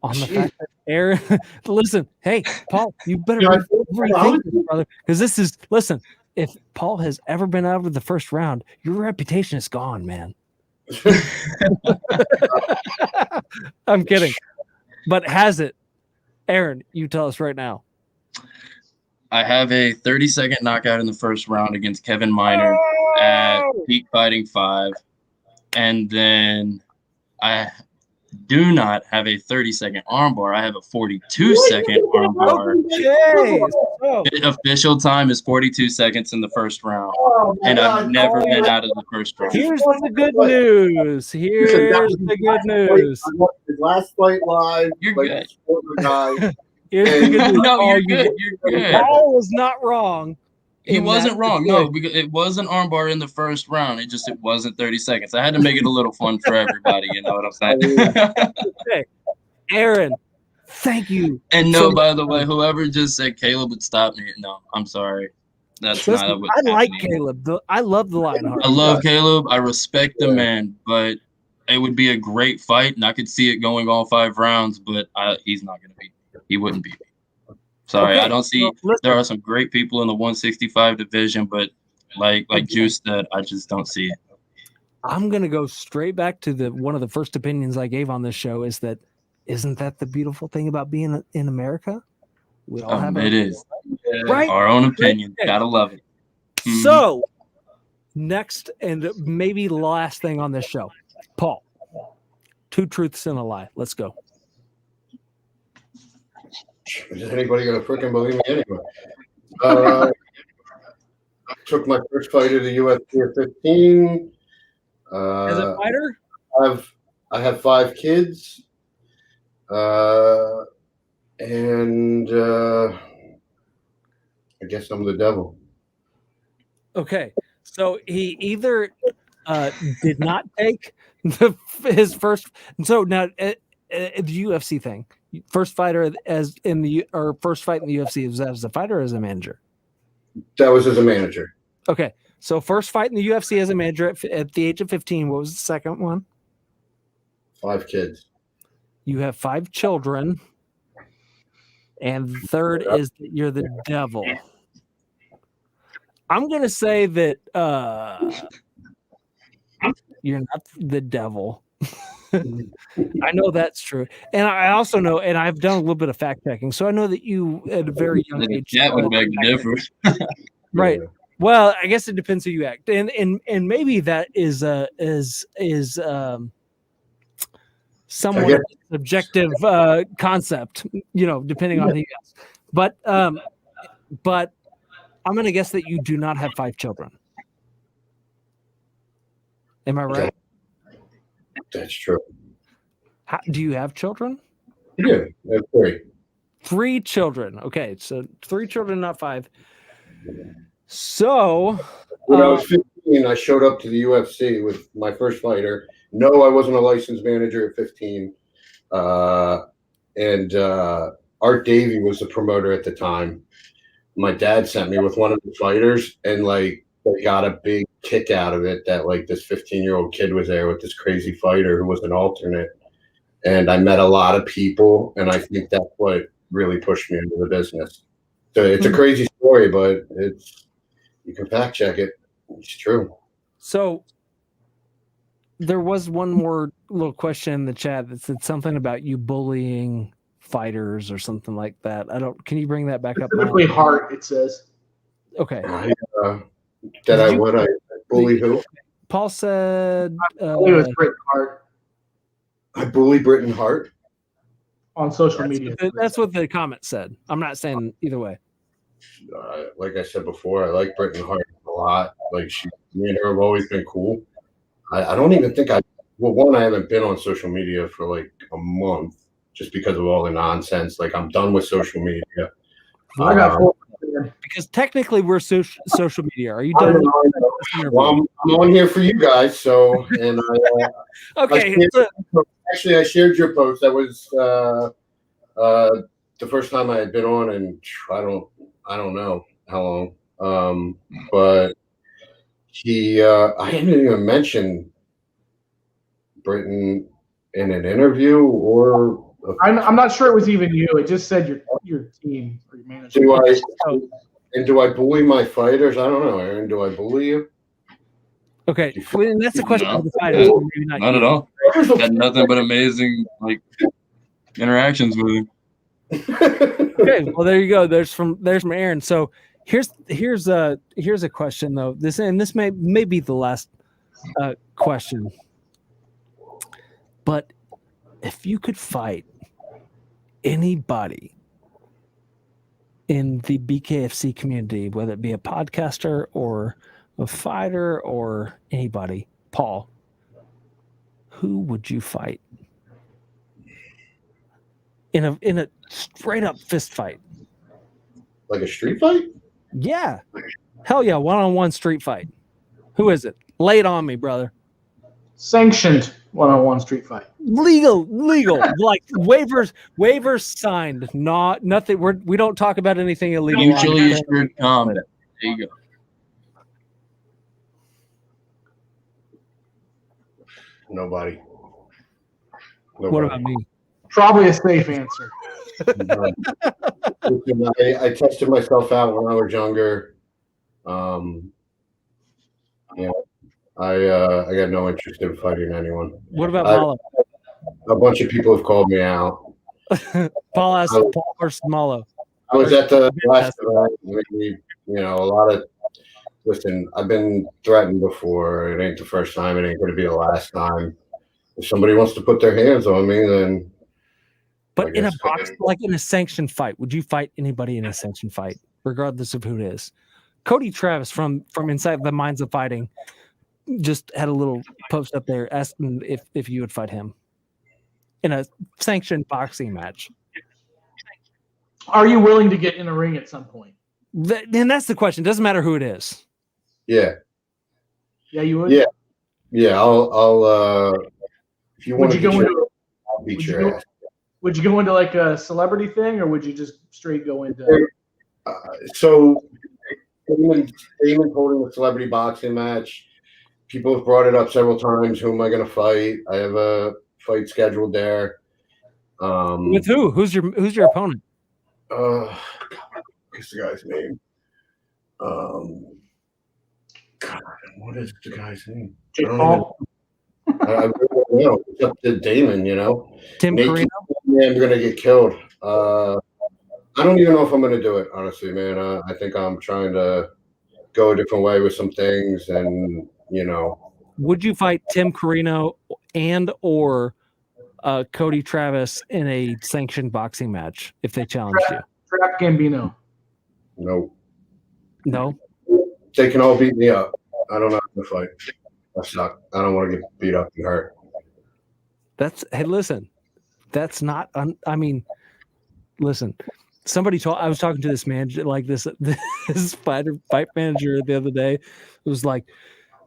on the fact that Aaron. Listen, hey, Paul, you better rethink this, brother, because this is. Listen, if Paul has ever been out of the first round, your reputation is gone, man. I'm kidding, but has it? Aaron, you tell us right now. I have a 30-second knockout in the first round against Kevin Miner at Peak Fighting 5. And then I do not have a 30-second armbar. I have a 42-second armbar. The official time is 42 seconds in the first round. And I've never been out of the first round. Here's the good news. Here's the good news. His last fight live. You're good. Here's the good news. No, you're good. You're good. Paul was not wrong. He wasn't wrong. No, because it was an armbar in the first round. It wasn't 30 seconds. I had to make it a little fun for everybody. You know what I'm saying? Okay. Aaron, thank you. And no, by the way, whoever just said Caleb would stop me. No, I'm sorry. That's not what I like Caleb. I love the Lionheart. I love Caleb. I respect the man, but it would be a great fight, and I could see it going all 5 rounds. But he's not going to beat me. He wouldn't beat me. Sorry, Okay, I don't see. There are some great people in the 165 division, but like Juice said, I just don't see it. I'm gonna go straight back to one of the first opinions I gave on this show is that isn't that the beautiful thing about being in America? We all have It is right? our own opinion. Right. Gotta love it. So next and maybe last thing on this show, Paul. 2 truths and a lie. Let's go. Is anybody gonna freaking believe me anyway? Took my first fight at the UFC at 15. As a fighter, I have 5 kids, and I guess I'm the devil. okay. So he either did not take his first. So now the UFC thing, first fighter first fight in the UFC, was that as a fighter or as a manager? That was as a manager. Okay. So first fight in the UFC as a manager at the age of 15. What was the second one? 5 kids. You have 5 children. And the third is that you're the devil. I'm going to say that you're not the devil. I know that's true. And I also know, and I've done a little bit of fact checking. So I know that you at a very young age. That would make a difference. Right. Well, I guess it depends who you act, and maybe that is somewhat subjective concept, depending on who you ask. But I'm going to guess that you do not have 5 children. Am I right? That's true. Do you have children? Yeah, I have 3. 3 children. Okay, so 3 children, not 5. So when I was 15, I showed up to the UFC with my first fighter. No, I wasn't a licensed manager at 15. And Art Davey was the promoter at the time. My dad sent me with one of the fighters, and like they got a big kick out of it that like this 15-year-old kid was there with this crazy fighter who was an alternate. And I met a lot of people, and I think that's what really pushed me into the business. So it's a crazy story, but you can fact check it. It's true. So there was one more little question in the chat that said something about you bullying fighters or something like that. Can you bring that back up? Specifically Hart, it says. Okay. I bully who? Paul said I believe it was Britton Hart. I bully Britton Hart on social media. That's what the comment said. I'm not saying either way. Like I said before, I like Britton Hart a lot. Like me and her have always been cool. I don't even think I haven't been on social media for like a month just because of all the nonsense. Like I'm done with social media. I got 4. Because technically we're social media. Are you done? Well, I'm on here for you guys. So, and okay. I shared your post. That was the first time I had been on, and I don't know how long. But I didn't even mention Britton in an interview or. I'm not sure it was even you. It just said your team or your manager. Do I bully my fighters? I don't know, Aaron. Do I bully you? Okay, well, that's the question of the fighters. Not at all. Had nothing but amazing interactions with him. Okay, well there you go. There's from Aaron. So here's a question though. This may be the last question. But if you could fight anybody in the BKFC community, whether it be a podcaster or a fighter or anybody, Paul, who would you fight in a straight up fist fight? Like a street fight? Yeah. Hell yeah, one-on-one street fight. Who is it? Lay it on me, brother. Sanctioned one-on-one street fight. Legal, like waivers signed. Nothing. We don't talk about anything illegal. Mutually assured comment. There you go. Nobody. What about me? Probably a safe answer. Listen, I tested myself out when I was younger. I got no interest in fighting anyone. What about Malo? A bunch of people have called me out. Paul asked Paul versus Malo. I was at the last event. A lot of. Listen, I've been threatened before. It ain't the first time. It ain't going to be the last time. If somebody wants to put their hands on me, then. But in a box, like in a sanctioned fight, would you fight anybody in a sanctioned fight, regardless of who it is? Cody Travis from Inside the Minds of Fighting just had a little post up there asking if you would fight him in a sanctioned boxing match. Are you willing to get in a ring at some point? And that's the question. Doesn't matter who it is. Yeah. Yeah, you would. Yeah. I'll. If you want to go into, I'll beat your ass. Would you go into like a celebrity thing, or would you just straight go into? So, Damon holding a celebrity boxing match. People have brought it up several times. Who am I going to fight? I have a fight scheduled there. With who? Who's your opponent? What's the guy's name? God, what is the guy's name? I don't know. It's up to Damon, Tim Carino? I'm going to get killed. I don't even know if I'm going to do it, honestly, man. I think I'm trying to go a different way with some things, and, Would you fight Tim Carino and or Cody Travis in a sanctioned boxing match if they challenged you? Trap Gambino. No. They can all beat me up. I don't know how to fight. I suck. I don't want to get beat up and hurt. Hey, listen. That's not. Listen. Somebody I was talking to this manager, like this fight manager the other day. It was like,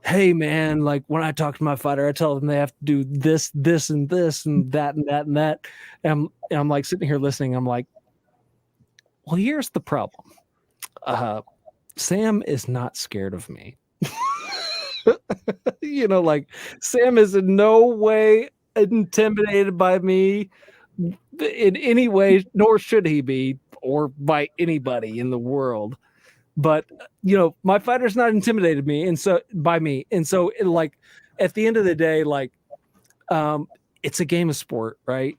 hey man, like when I talk to my fighter, I tell them they have to do this, this, and this, and that, and that, and that. And I'm like sitting here listening. I'm like, well, here's the problem. Sam is not scared of me. Like Sam is in no way intimidated by me in any way, nor should he be, or by anybody in the world. But my fighter's not intimidated by me, and so like at the end of the day, like it's a game of sport, right?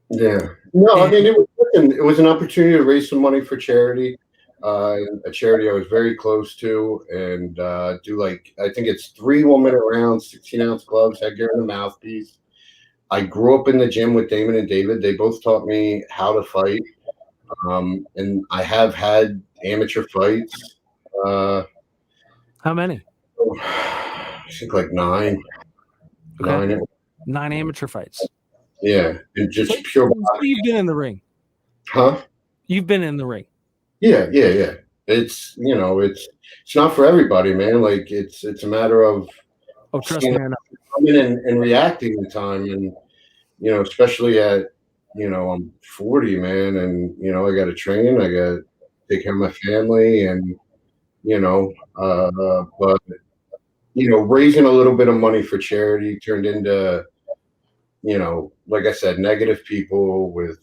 Yeah. No, it was an opportunity to raise some money for charity. A charity I was very close to, and do I think it's 3 1-minute rounds, 16-ounce gloves, headgear, and a mouthpiece. I grew up in the gym with Damon and David. They both taught me how to fight, and I have had amateur fights. How many? I think like 9. Okay. 9 amateur fights. Yeah, and just pure. So you've been in the ring, huh? You've been in the ring. Yeah. It's it's not for everybody, man. Like it's a matter of trust me, coming and reacting in time, and especially at I'm 40, man, and I got to train, I got to take care of my family, and but raising a little bit of money for charity turned into like I said, negative people with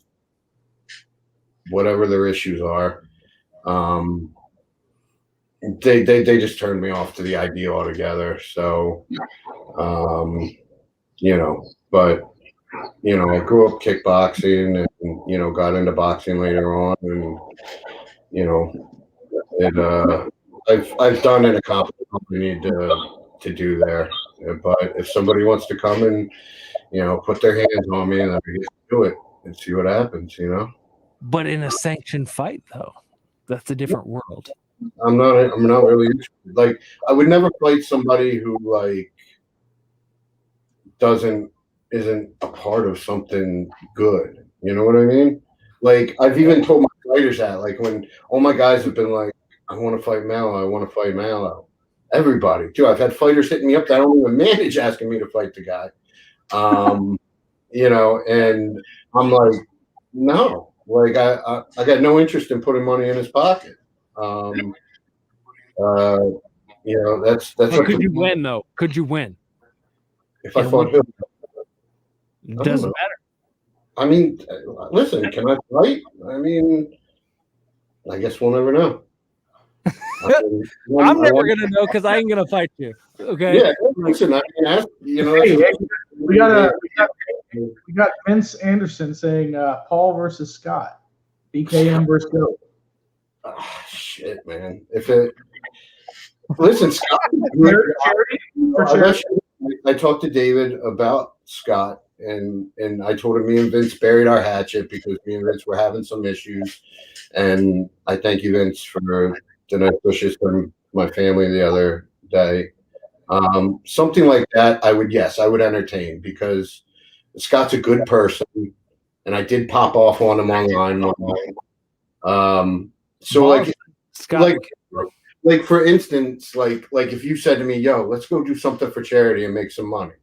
whatever their issues are. They just turned me off to the idea altogether. So, but I grew up kickboxing and got into boxing later on, and I've done and accomplished what I need to do there. But if somebody wants to come and put their hands on me, and I can do it and see what happens, But in a sanctioned fight, though, that's a different world. I'm not really interested. Like, I would never fight somebody who isn't a part of something good. You know what I mean? Like, I've even told my fighters that, like, when all my guys have been like, I want to fight Mallow. Everybody, too. I've had fighters hitting me up that I don't even manage asking me to fight the guy. And I'm like, no. Like, I got no interest in putting money in his pocket. That's. Could you win though? Could you win if I fought him? Doesn't matter. I mean, listen, can I fight? I mean, I guess we'll never know. I'm never gonna know because I ain't gonna fight you. Okay. Yeah, listen, I mean, We got Vince Anderson saying Paul versus Scott, BKM versus Goat. Oh, shit, man. Listen, Scott. I talked to David about Scott, and I told him me and Vince buried our hatchet because me and Vince were having some issues. And I thank you, Vince, for the nice wishes from my family the other day. Something like that, I would entertain because Scott's a good person, and I did pop off on him online one night. So Scott, like for instance, like if you said to me, "Yo, let's go do something for charity and make some money,"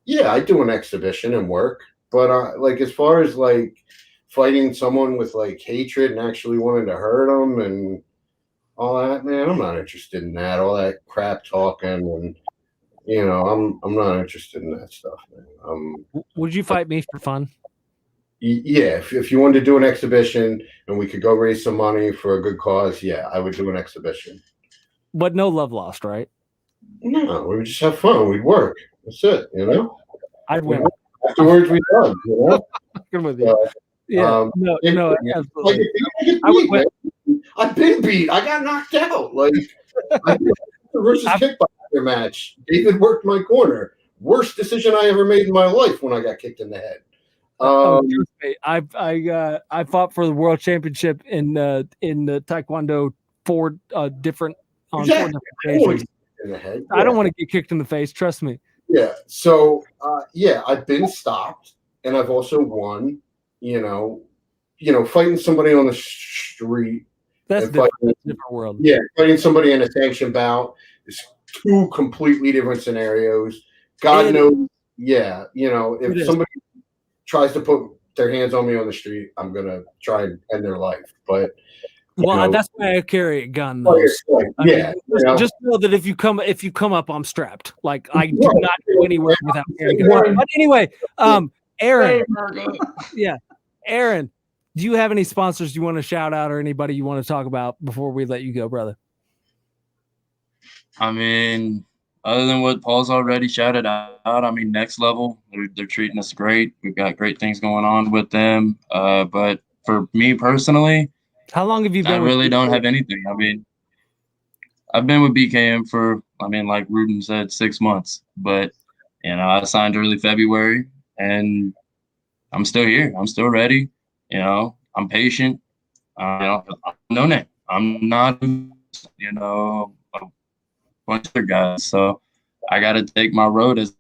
yeah, I do an exhibition and work. But like as far as like fighting someone with like hatred and actually wanting to hurt them and all that, man, I'm not interested in that. All that crap talking and. I'm not interested in that stuff, man. Would you fight me for fun? Yeah, if you wanted to do an exhibition and we could go raise some money for a good cause, yeah, I would do an exhibition. But no love lost, right? No, we would just have fun. We'd work. That's it, I'd win. Afterwards, we done, Good with you. Yeah. No, absolutely. I would win. I've been beat. I got knocked out. Like I did versus kickboxing match. David worked my corner. Worst decision I ever made in my life when I got kicked in the head. I fought for the world championship in the Taekwondo four different occasions. In the head. Yeah. I don't want to get kicked in the face. Trust me. Yeah. So I've been stopped, and I've also won. Fighting somebody on the street. That's different. That's a different world. Yeah, fighting somebody in a sanctioned bout is two completely different scenarios. God knows. Yeah, if somebody tries to put their hands on me on the street, I'm gonna try and end their life. But that's why I carry a gun. Though. Just know that if you come up, I'm strapped. Like I do not go anywhere without carrying a gun. But anyway, Aaron. Yeah, Aaron. Do you have any sponsors you want to shout out or anybody you want to talk about before we let you go, brother? I mean, other than what Paul's already shouted out, I mean, Next Level, they're treating us great. We've got great things going on with them. But for me personally, how long have you been? I really don't have anything. I mean, I've been with BKM for, like Rudin said, 6 months. But, I signed early February, and I'm still here. I'm still ready. I'm patient. I'm no name. I'm not, a bunch of guys. So I got to take my road as.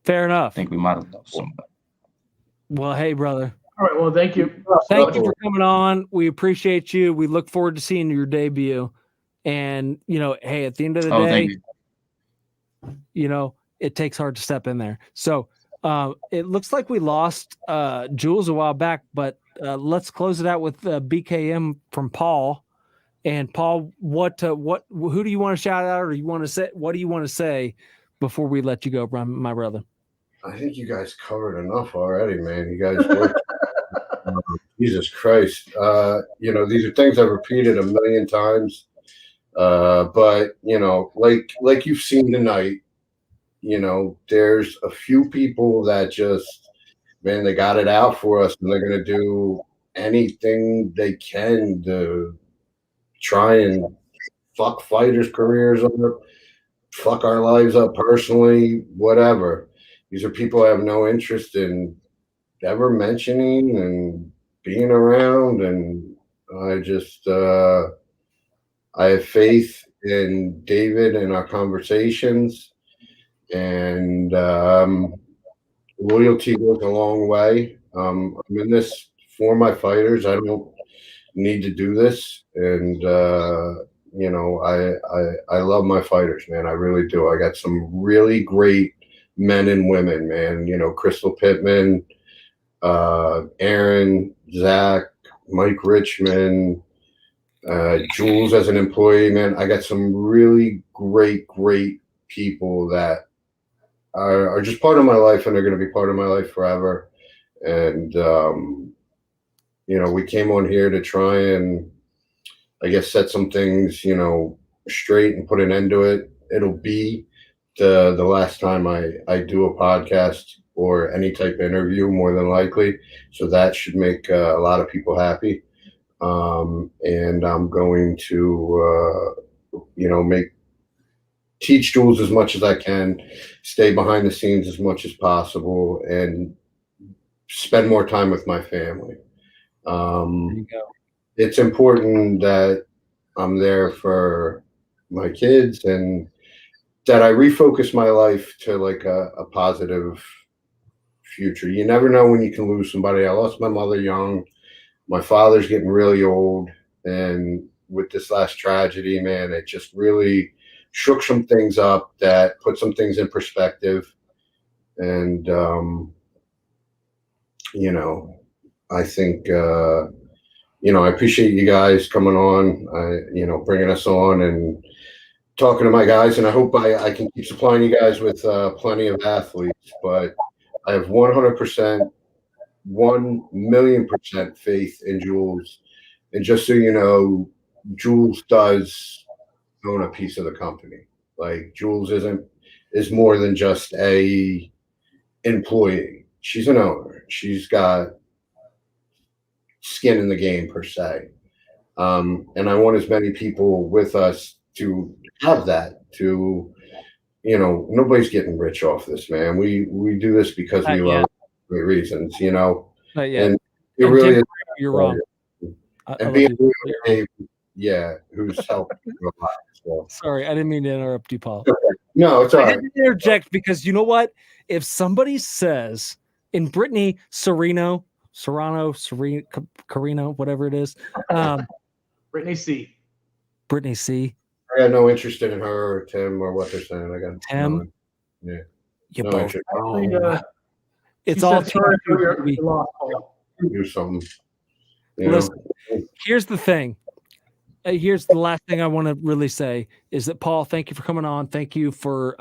Fair enough. I think we might have lost somebody. Well, hey, brother. All right. Well, thank you. Thank you for coming on. We appreciate you. We look forward to seeing your debut. And, hey, at the end of the day, it takes hard to step in there. So it looks like we lost Jewlz a while back, but let's close it out with BKM from Paul. And Paul, who do you want to shout out, or what do you want to say before we let you go, my brother? I think you guys covered enough already, man. You guys worked. Jesus Christ. These are things I've repeated a million times. But like you've seen tonight, there's a few people that just, man, they got it out for us, and they're going to do anything they can to try and fuck fighters' careers up, fuck our lives up personally, whatever. These are people I have no interest in ever mentioning and being around, and I just I have faith in David and our conversations. And loyalty goes a long way. I'm in this for my fighters. I don't need to do this, and I love my fighters, man. I really do. I got some really great men and women, man. Crystal Pittman, Aaron, Zach, Mike Richmond, Jewlz as an employee, man. I got some really great people that are just part of my life, and they're going to be part of my life forever. And we came on here to try and, I guess, set some things, straight and put an end to it. It'll be the last time I do a podcast or any type of interview, more than likely. So that should make a lot of people happy. And I'm going to, teach Jewlz as much as I can, stay behind the scenes as much as possible, and spend more time with my family. It's important that I'm there for my kids and that I refocus my life to like a positive future. You never know when you can lose somebody. I lost my mother young. My father's getting really old. And with this last tragedy, man, it just really shook some things up that put some things in perspective. And, I think, I appreciate you guys coming on, bringing us on and talking to my guys. And I hope I can keep supplying you guys with plenty of athletes. But I have 100%, 1,000,000% faith in Jewlz. And just so you know, Jewlz does own a piece of the company. Like, Jewlz is more than just a employee. She's an owner. She's got skin in the game, per se. And I want as many people with us to have that, to, nobody's getting rich off this, man. We do this because we love it for reasons, Not yet. and it really is. You're wrong. And being Dave, who's helped a lot. So. Sorry, I didn't mean to interrupt you, Paul. No, it's all I right. had to interject because you know what? If somebody says in Brittany Serrano, Carino, whatever it is, Brittany C. I got no interest in her or Tim or what they're saying. I got Tim. Yeah. You No both. interest. It's all sorry for your TV. loss, Paul. Do something. Listen, here's the thing. Here's the last thing I want to really say is that, Paul, thank you for coming on. Thank you for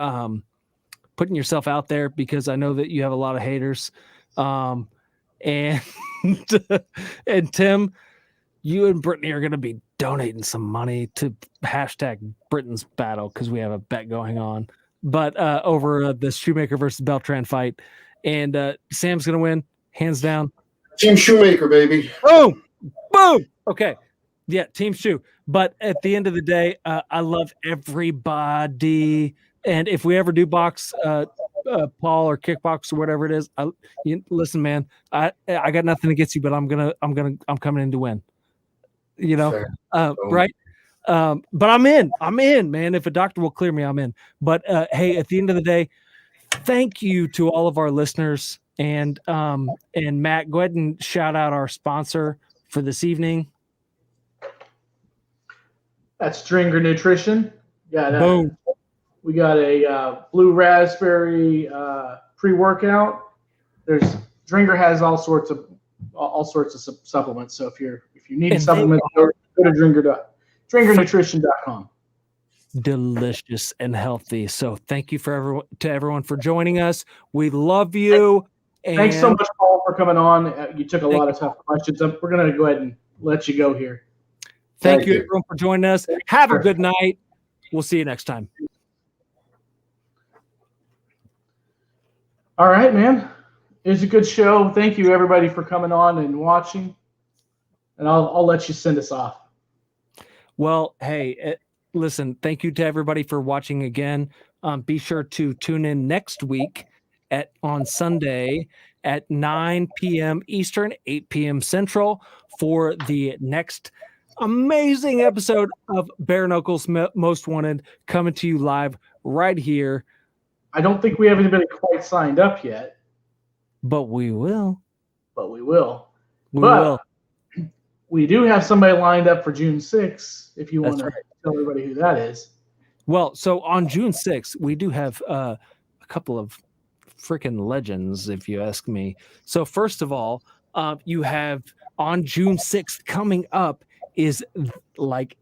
putting yourself out there, because I know that you have a lot of haters. And and Tim, you and Brittany are going to be donating some money to #Britain's battle, because we have a bet going on. But over the Shoemaker versus Beltran fight, and Sam's going to win, hands down. Team Shoemaker, baby. Boom, boom. Okay, yeah, Team Shoe. But at the end of the day, I love everybody. And if we ever do box, Paul, or kickbox or whatever it is, listen, man. I got nothing against you, but I'm coming in to win. Right? But I'm in, man. If a doctor will clear me, I'm in. But hey, at the end of the day, thank you to all of our listeners. And Matt, go ahead and shout out our sponsor for this evening. That's Stringer Nutrition. Boom. We got a blue raspberry pre-workout. Stringer has all sorts of supplements. So if you need supplements, go to StringerNutrition.com. Delicious and healthy. So thank you to everyone for joining us. We love you. Thanks so much, Paul, for coming on. You took a lot of tough questions. We're going to go ahead and let you go here. Thank you, everyone, for joining us. Have a good night. We'll see you next time. All right, man. It was a good show. Thank you, everybody, for coming on and watching. And I'll let you send us off. Well, hey, listen, thank you to everybody for watching again. Be sure to tune in next week on Sunday at 9 p.m. Eastern, 8 p.m. Central for the next amazing episode of Bare Knuckles Most Wanted, coming to you live right here. I don't think we have anybody quite signed up yet. But we will. We will. We do have somebody lined up for June 6th, if you want to tell everybody who that is. Well, so on June 6th, we do have a couple of freaking legends, if you ask me. So first of all, you have on June 6th coming up is like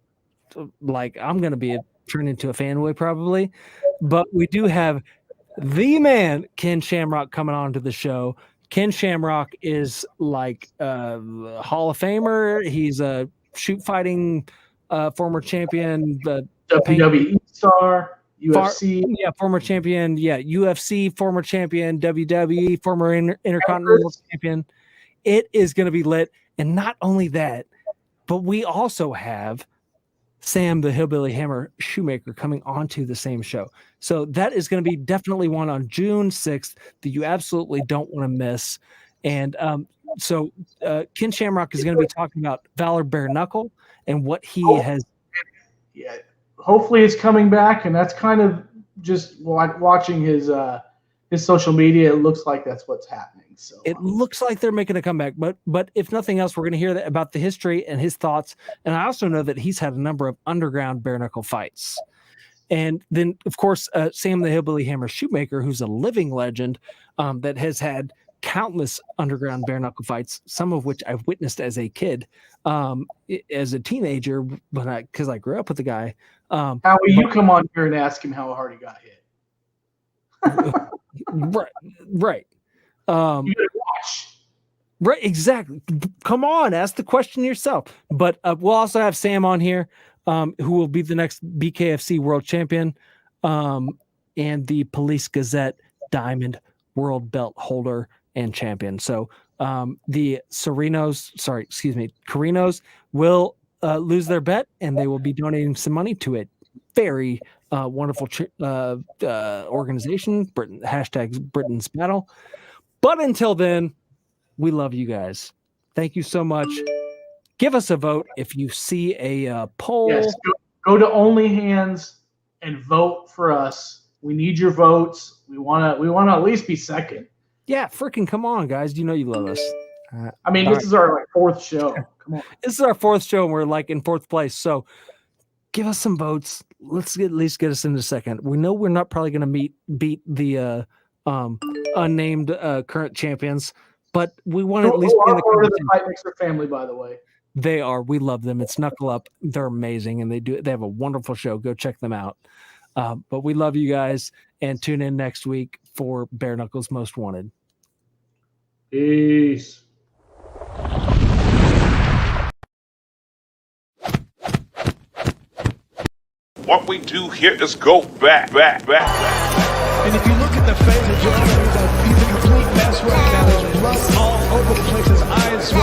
I'm going to be turned into a fanboy probably, but we do have the man, Ken Shamrock, coming on to the show. Ken Shamrock is like a Hall of Famer. He's a shoot fighting former champion, the WWE star, UFC. former champion. Yeah, UFC, former champion, WWE, former Intercontinental champion. It is going to be lit. And not only that, but we also have Sam the Hillbilly Hammer Shoemaker coming onto the same show. So that is going to be definitely one on June 6th that you absolutely don't want to miss. And so Ken Shamrock is going to be talking about Valor Bare Knuckle and what he has. Yeah, hopefully it's coming back, and that's kind of just watching his social media. It looks like that's what's happening. So it looks like they're making a comeback, but if nothing else, we're going to hear about the history and his thoughts. And I also know that he's had a number of underground bare knuckle fights. And then, of course, Sam the Hillbilly Hammer Shoemaker, who's a living legend that has had countless underground bare knuckle fights, some of which I've witnessed as a kid, as a teenager, because I grew up with the guy. How will you come on here and ask him how hard he got hit? Right. You gotta watch. Right, exactly. Come on, ask the question yourself. But we'll also have Sam on here, who will be the next BKFC world champion, and the Police Gazette Diamond World Belt holder and champion. So the Carinos will lose their bet, and they will be donating some money to it. Very wonderful organization, Britain's Battle. But until then, we love you guys. Thank you so much. Give us a vote if you see a poll. Yes, go to OnlyHands and vote for us. We need your votes. We want to at least be second. Yeah, freaking come on, guys. You know you love us. I mean, this is our fourth show. Come on. This is our fourth show, and we're like in fourth place. So give us some votes. Let's at least get us into second. We know we're not probably going to beat the unnamed current champions, but we want to at least be in the conversation. Fight Mixer family, by the way. They are. We love them. It's Knuckle Up. They're amazing, and they have a wonderful show. Go check them out. But we love you guys, and tune in next week for Bare Knuckles Most Wanted. Peace. What we do here is go back. And if you look at the face of Jewlz,